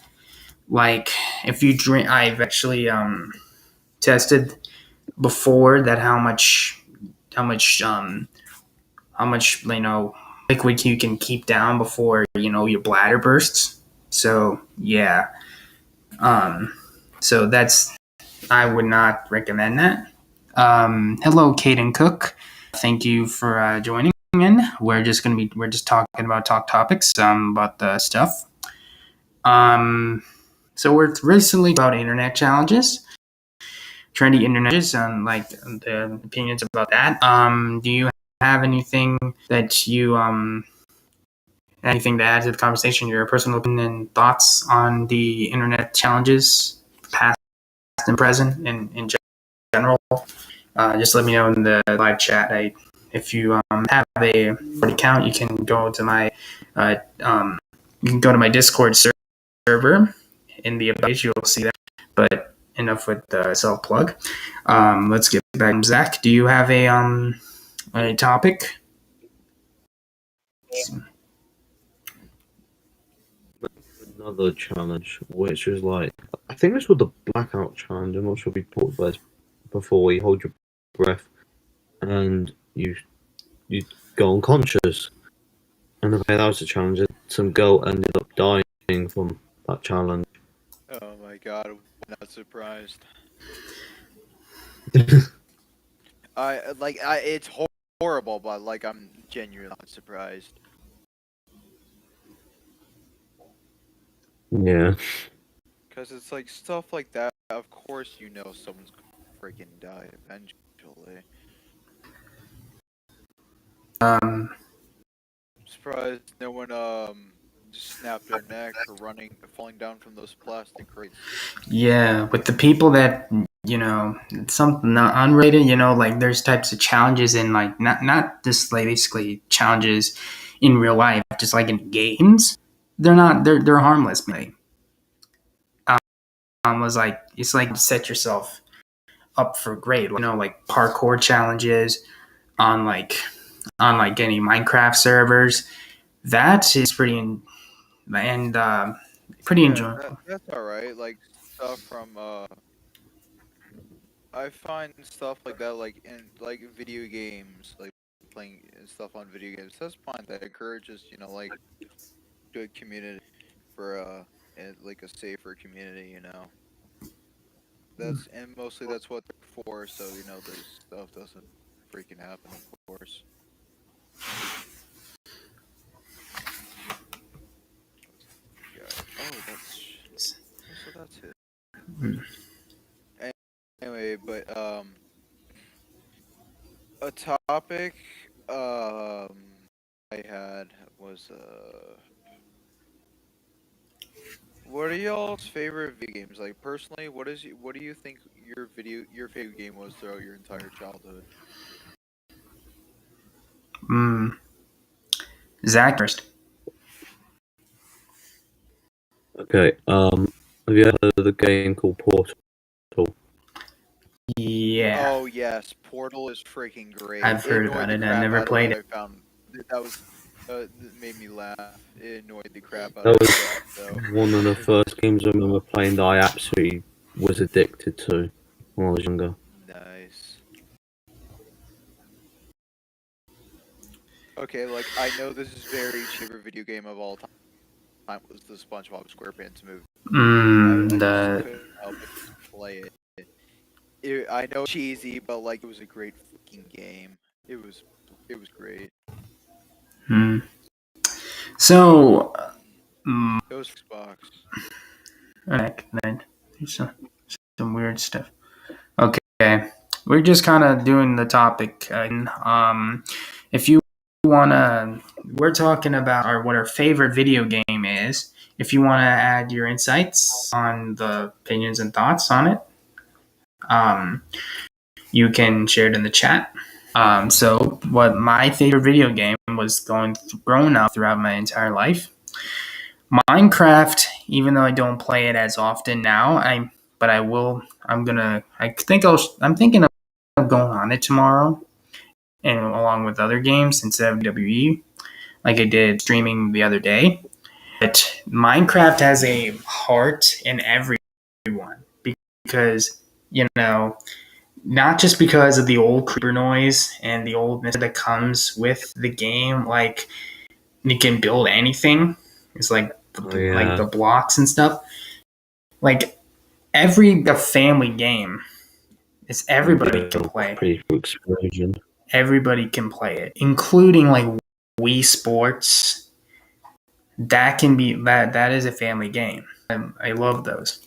Like if you drink, I've actually tested before that how much liquid you can keep down before your bladder bursts. So yeah, so that's I would not recommend that. Hello, Caden Cook. Thank you for joining in. We're just talking about talk topics about the stuff. So we're recently about internet challenges, trendy internet challenges, and like the opinions about that. Do you have anything that you anything to add to the conversation? Your personal opinion and thoughts on the internet challenges, past and present, in general? Just let me know in the live chat. If you have a account, you can go to my Discord server. In the page, you'll see that. But enough with the self plug. Let's get back. Zach, do you have a topic? Another challenge, which is like, I think this was the blackout challenge. I'm not sure if we talked about this before. You hold your breath and you go unconscious. And okay, that was a challenge. Some girl ended up dying from that challenge. Oh my god, I'm not surprised. It's horrible, but like I'm genuinely not surprised. Yeah. Because it's like stuff like that, of course someone's gonna freaking die eventually. Um, Surprised no one just snapped their neck or falling down from those plastic crates. Yeah, with the people that something not unrated, like there's types of challenges in like not just like basically challenges in real life, just like in games. They're harmless. Maybe. Was like it's like set yourself up for great, like parkour challenges on like any Minecraft servers. That is pretty enjoyable. That's all right. Like stuff from I find stuff like that like in like video games, like playing stuff on video games. That's fine. That encourages like good community for like a safer community. And mostly that's what they're for. So this stuff doesn't freaking happen, of course. Oh, that's it. Anyway, but a topic I had was what are y'all's favorite video games? Like personally, what do you think your favorite game was throughout your entire childhood? Zach first. Okay. Have you ever heard of the game called Portal? Yeah. Oh yes, Portal is freaking great. I've heard about it. I never played it. I found that was that made me laugh. It annoyed the crap out That of me. was So. one of the first games I remember playing that I absolutely was addicted to when I was younger. Nice. Okay, like I know this is very favorite video game of all time. Was the SpongeBob SquarePants movie? I just couldn't help but play it. I know it's cheesy, but like it was a great fucking game. It was great. So, It was Xbox. Some weird stuff. Okay, we're just kind of doing the topic. If you wanna, we're talking about what our favorite video game is. If you want to add your insights on the opinions and thoughts on it, you can share it in the chat. So what my favorite video game was growing up throughout my entire life. Minecraft, even though I don't play it as often now, but I will. I'm thinking of going on it tomorrow, and along with other games instead of WWE, like I did streaming the other day. But Minecraft has a heart in everyone because not just because of the old creeper noise and the oldness that comes with the game, like you can build anything. It's like like the blocks and stuff. Like a family game, it's everybody can play. Pretty explosion. Everybody can play it, including like Wii Sports. That can be that is a family game. I love those.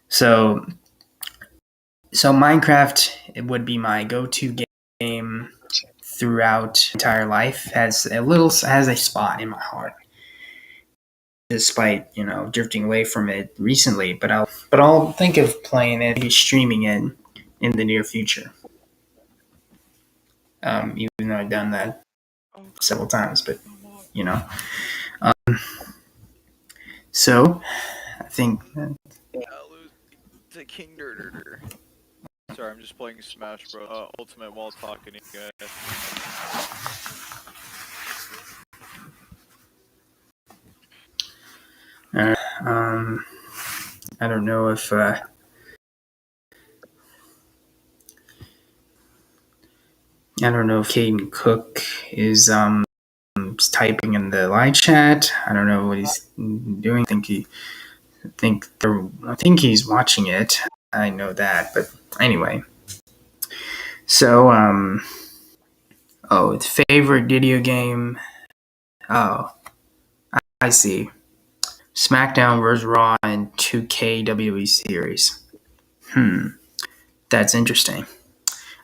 So Minecraft, it would be my go-to game throughout entire life. Has a spot in my heart, despite drifting away from it recently. But I'll think of playing it, maybe streaming it in the near future. Even though I've done that several times, but you know. So I think to King Durder. Sorry, I'm just playing Smash Bros. Ultimate while talking to you guys. I don't know if Caden Cook is typing in the live chat. I don't know what he's doing. I think he's watching it. I know that, but anyway. So favorite video game. Oh, I see. SmackDown vs. Raw and 2K WWE series. That's interesting.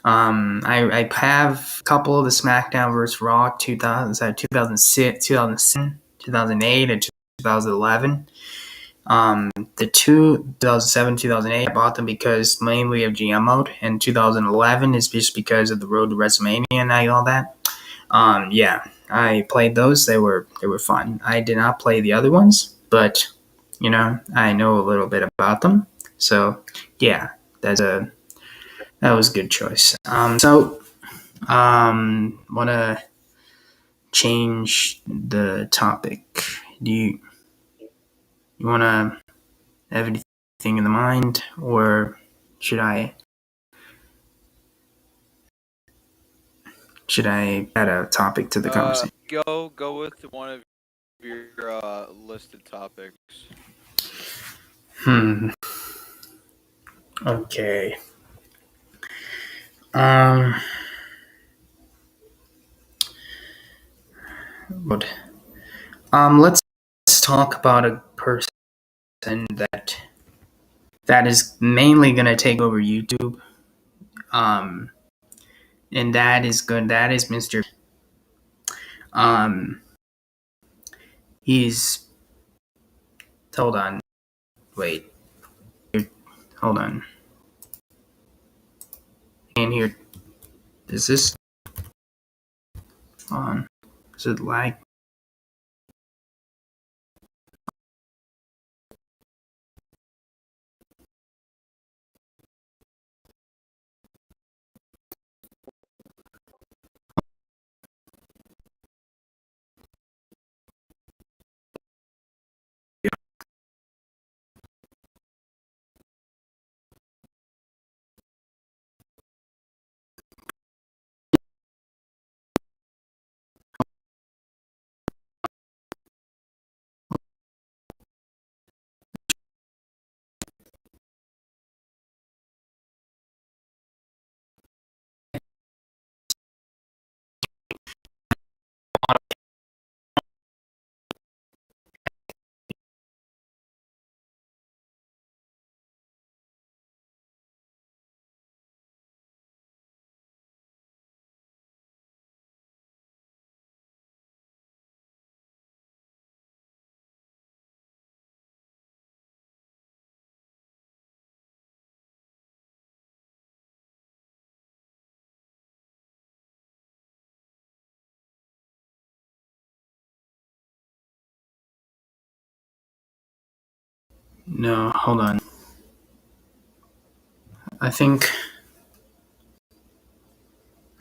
I have a couple of the SmackDown vs. Raw 2006, 2007, 2008, and 2011. The 2007, 2008, I bought them because mainly of GM mode, and 2011 is just because of the Road to WrestleMania and all that. Yeah, I played those. They were fun. I did not play the other ones, but I know a little bit about them. So yeah, that was a good choice. Want to change the topic? Do you want to have anything in the mind, or should I add a topic to the conversation? Go with one of your listed topics. Okay. Let's talk about a person that is mainly going to take over YouTube. And that is good. That is Mr. He's. Hold on. Wait. Hold on. And here. Is this on? Is it lag? No, hold on. I think.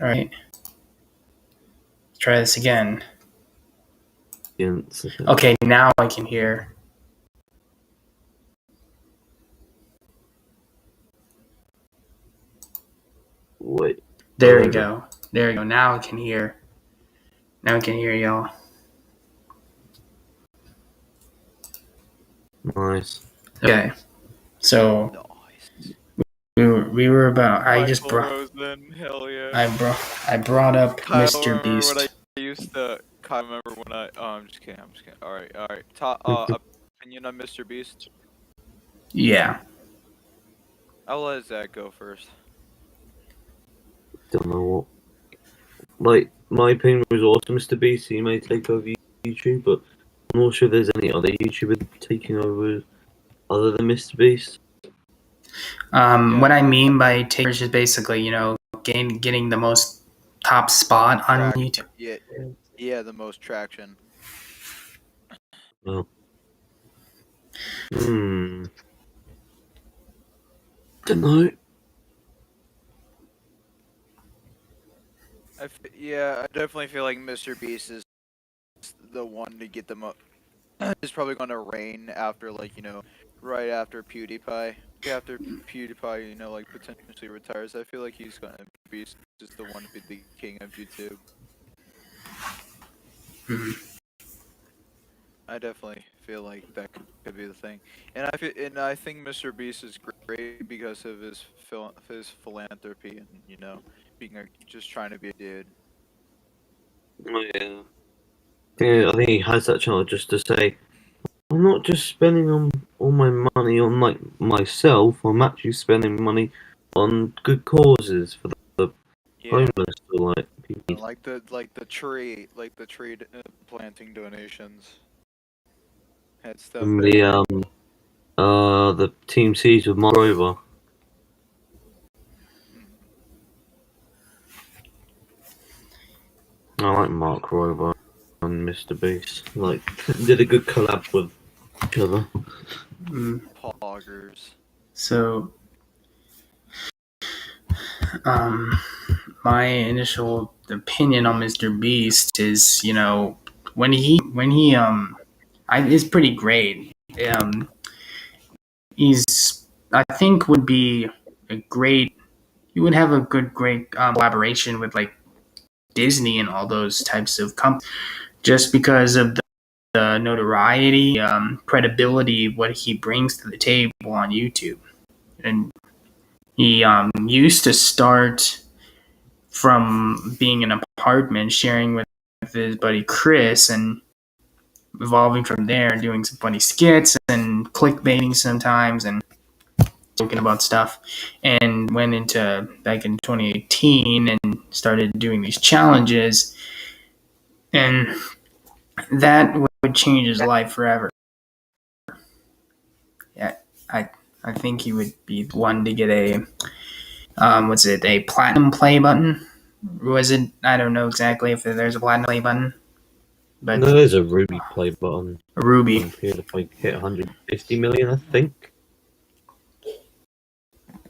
All right. Let's try this again. Okay, now I can hear. Wait. There we go. There we go. Now I can hear. Now I can hear y'all. Nice. Okay. So Nice. we were about. I just Michael brought. Rosen, hell yeah. I brought up Kyle, Mr. remember Beast. when I used to. Kyle, remember when I? Oh, I'm just kidding. All right. Opinion on Mr. Beast. Yeah. I'll let Zach go first. Don't know what. Like, my opinion was awesome, Mr. Beast. He may take over YouTube, but I'm not sure there's any other YouTuber taking over other than Mr. Beast. Yeah. What I mean by takers is basically, getting the most top spot on YouTube. Yeah, the most traction. Well, don't know. I definitely feel like Mr. Beast is the one to get the most. Is probably going to reign after, right after PewDiePie. After PewDiePie, potentially retires, I feel like he's going to be just the one to be the king of YouTube. Mhm. I definitely feel like that could be the thing, and I think Mr. Beast is great because of his philanthropy and being just trying to be a dude. Oh, yeah. Yeah, I think he has that channel just to say, I'm not just spending all my money on like myself. I'm actually spending money on good causes for the Yeah, homeless or like people. like the tree planting donations and stuff. And the Team C's with Mark Rover. I like Mark Rover and Mr. Beast. Like, did a good collab with each other. Poggers. So, my initial opinion on Mr. Beast is, when he is pretty great. He's I think would be a great. He would have a great collaboration with like Disney and all those types of companies, just because of the notoriety, credibility, what he brings to the table on YouTube. And he used to start from being in an apartment, sharing with his buddy Chris, and evolving from there, doing some funny skits and clickbaiting sometimes, and talking about stuff, and went into back in 2018 and started doing these challenges, and that would change his life forever. Yeah, I think he would be the one to get a platinum play button? Was it? I don't know exactly if there's a platinum play button, but No, there's a Ruby play button. a ruby. If I hit 150 million, I think.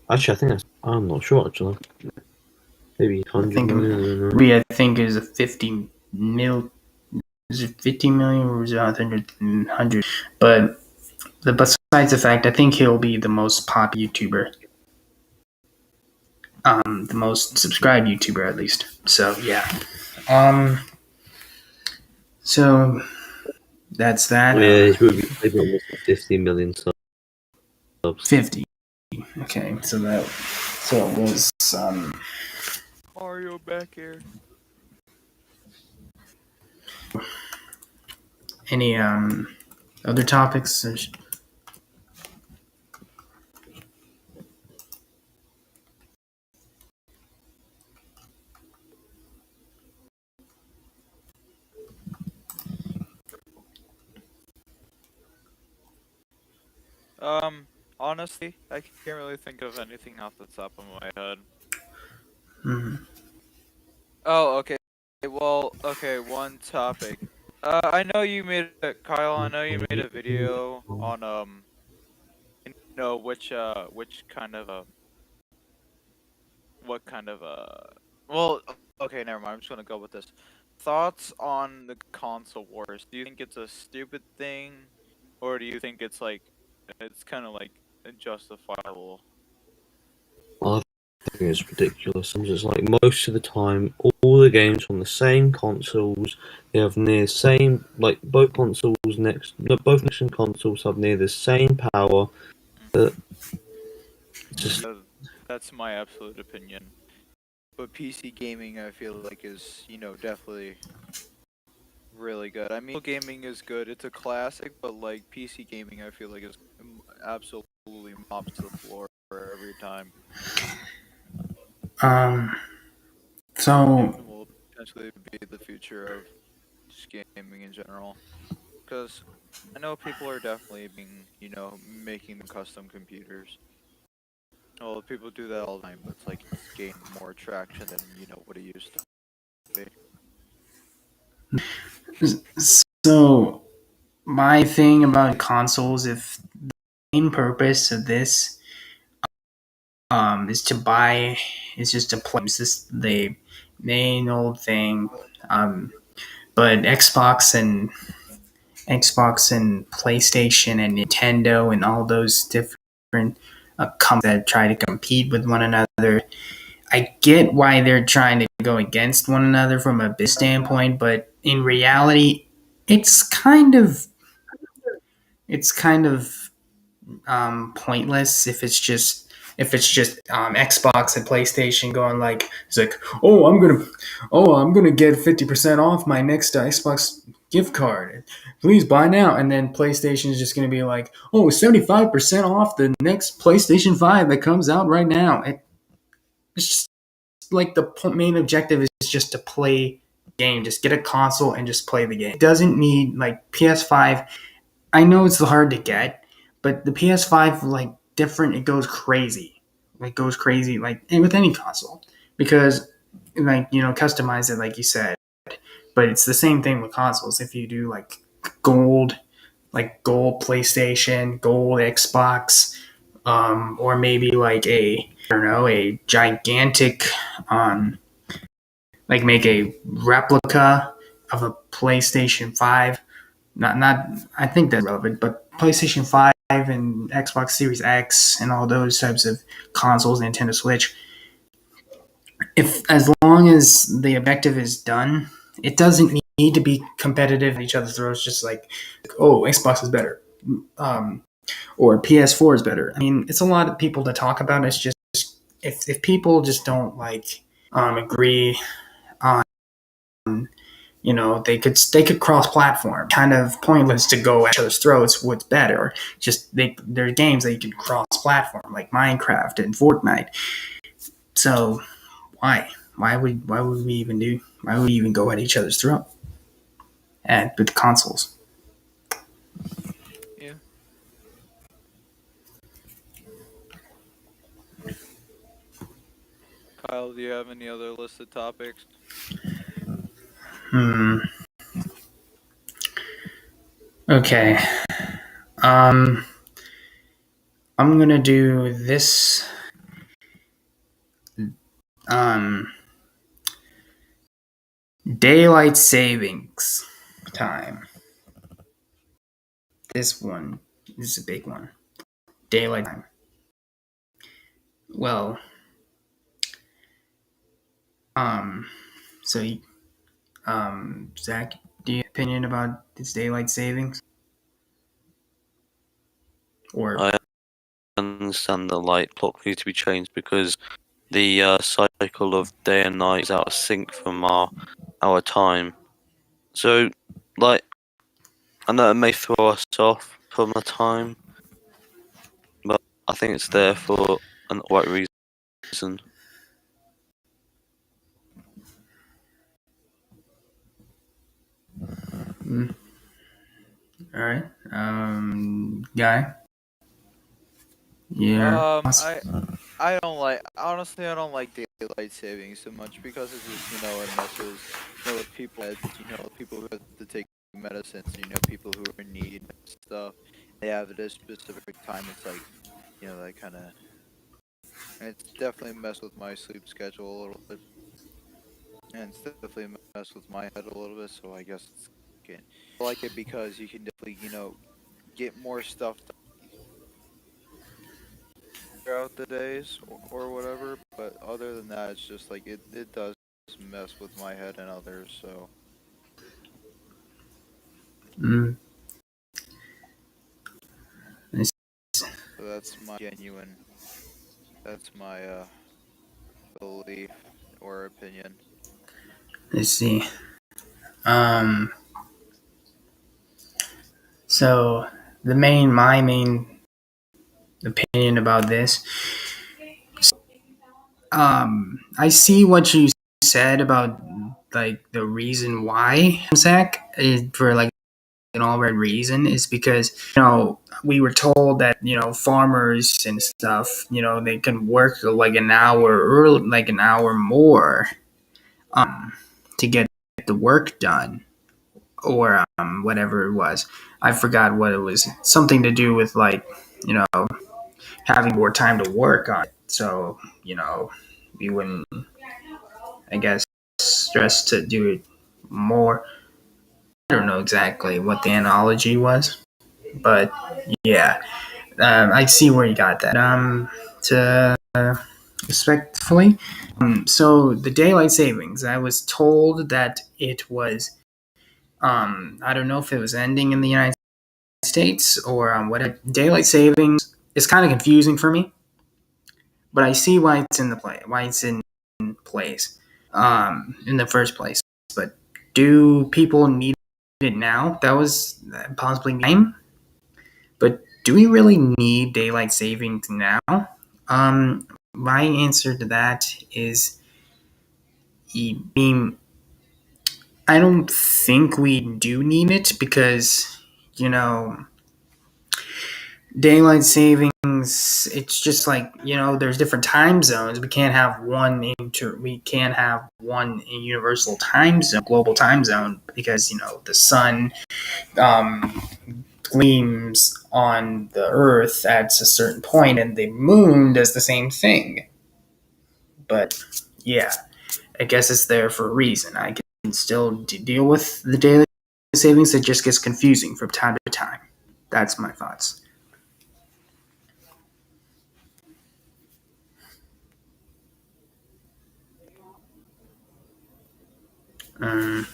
Actually, I'm not sure. Actually, maybe 100 million. I don't know. Ruby, I think, is a 50 mil. Is it 50 million or is it 100? But besides the fact, I think he'll be the most popular YouTuber. The most subscribed YouTuber, at least. So yeah. So that's that. Yeah, his Ruby play button was 50 million subs. 50. Okay, so it was Mario back here. any other topics? Honestly, I can't really think of anything off the top of my head. Mm-hmm. Oh, okay. Well, okay, one topic. I know you made Kyle. I know you made a video on No, which kind of what kind of well, okay, never mind. I'm just gonna go with this. Thoughts on the console wars? Do you think it's a stupid thing, or do you think it's like it's kind of like justifiable? I think it's ridiculous. I'm just like most of the time, all the games on the same consoles. They have near the same like both consoles next. No, both next gen consoles have near the same power. Just Uh, That's my absolute opinion. But PC gaming, I feel like, is definitely really good. I mean, gaming is good. It's a classic, but like PC gaming, I feel like is absolutely mops the floor every time, Um, and so will potentially be the future of just gaming in general. Because I know people are definitely being, making custom computers. Well, people do that all the time, but it's like it's gained more traction than what it used to be. so my thing about consoles, if the main purpose of this is to buy, is just to play. It's just the main old thing. Um, but Xbox and PlayStation and Nintendo and all those different companies that try to compete with one another. I get why they're trying to go against one another from a business standpoint, but in reality, it's kind of it's kind of pointless if it's just Xbox and PlayStation going like it's like I'm gonna get 50% off my next Xbox gift card. Please buy now, and then PlayStation is just gonna be like 75% off the next PlayStation 5 that comes out right now. It's just like the main objective is just to play game. Just get a console and just play the game. It doesn't need like PS5. I know it's hard to get, but the PS5 like different. It goes crazy. It goes crazy like and with any console because like customize it like you said. But it's the same thing with consoles. If you do gold, like gold PlayStation, gold Xbox, or maybe like I don't know a gigantic like make a replica of a PlayStation 5. Not I think that's relevant, but PlayStation 5 and Xbox Series X and all those types of consoles, Nintendo Switch, if as long as the objective is done, it doesn't need to be competitive in each other's throats. Just like, oh, Xbox is better, um, or PS4 is better. I mean, it's a lot of people to talk about. It's just if people just don't agree on they could cross platform. Kind of pointless to go at each other's throats. What's better? Just there are games that you can cross platform like Minecraft and Fortnite. So why would we even go at each other's throat? And with consoles. Yeah. Kyle, do you have any other listed topics? Hmm. Okay. Um. I'm gonna do this. Um. Daylight savings time. This is a big one. Daylight time. Well, um, so Zach, do you have an opinion about this daylight savings? Or I understand the light clock needs to be changed because the cycle of day and night is out of sync from our time. So, like, I know it may throw us off from the time, but I think it's there for an right reason. all right, guy, yeah, I don't like honestly I don't like daylight savings so much because it just it messes with people that people who have to take medicines, people who are in need and stuff. They have at a specific time. It's like that kind of, it's definitely messed with my sleep schedule a little bit, and it's definitely messed with my head a little bit. So I guess it's good. I like it because you can definitely get more stuff throughout the days or whatever. But other than that, it's just like it does mess with my head and others. So Mm. so that's my genuine. That's my belief or opinion. Let's see. So my main opinion about this. I see what you said about like the reason why Zach is for like an all red reason is because we were told that farmers and stuff they can work like an hour early, like an hour more um to get the work done or whatever it was. I forgot what it was. Something to do with like having more time to work on it. So we wouldn't, I guess, stress to do it more. I don't know exactly what the analogy was, but yeah, I see where you got that. To respectfully, so the daylight savings, I was told that it was. I don't know if it was ending in the United States or whatever. Daylight savings is kind of confusing for me, but I see why it's in the play, why it's in place, in the first place. But do people need it now? That was possibly time. But do we really need daylight savings now? My answer to that is, I don't think we do need it because daylight savings. It's just like there's different time zones. We can't have one universal time zone, global time zone, because the sun um, gleams on the Earth at a certain point, and the moon does the same thing. But yeah, I guess it's there for a reason. I can still deal with the daily savings. It just gets confusing from time to time. That's my thoughts. Um,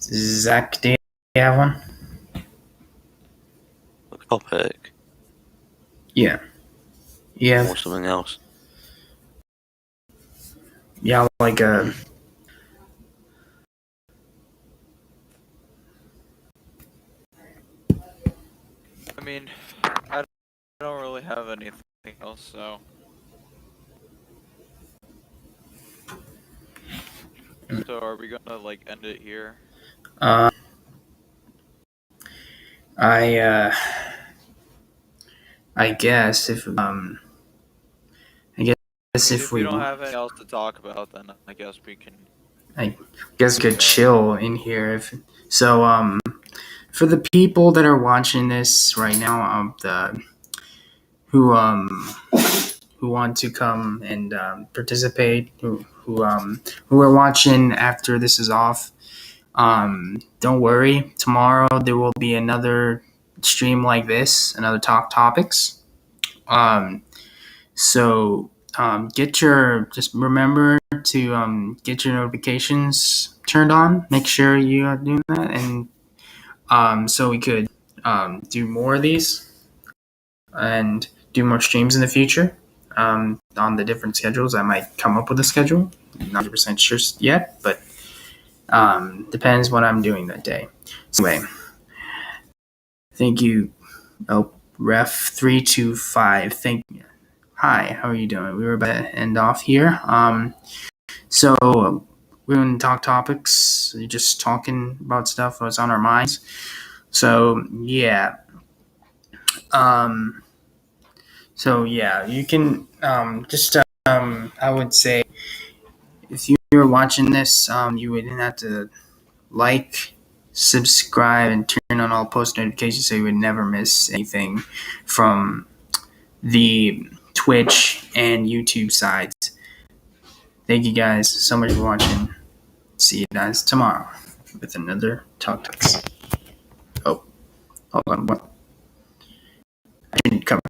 Zach, do you have one? A topic Yeah. Yeah. or something else? Yeah, like a. I mean, I don't really have anything else. So are we gonna like end it here? Uh, I guess if I guess I mean, if if we we don't have anything else to talk about, then I guess we can. I guess we could chill in here if so. For the people that are watching this right now, who who want to come and participate, who are watching after this is off, don't worry. Tomorrow there will be another stream like this, another talk topics. Um, so just remember to get your notifications turned on. Make sure you are doing that, and so we could do more of these and do more streams in the future. On the different schedules, I might come up with a schedule. Not 100% sure yet, but depends what I'm doing that day. So anyway, thank you. Oh, Ref 325. Thank you. Hi, how are you doing? We were about to end off here. So we're going to talk topics, just talking about stuff that's on our minds. So yeah. You can just I would say if you're watching this, you would have to like subscribe and turn on all post notifications so you would never miss anything from the Twitch and YouTube sides. Thank you guys so much for watching. See you guys tomorrow with another Talk Talks. Oh, hold on. What?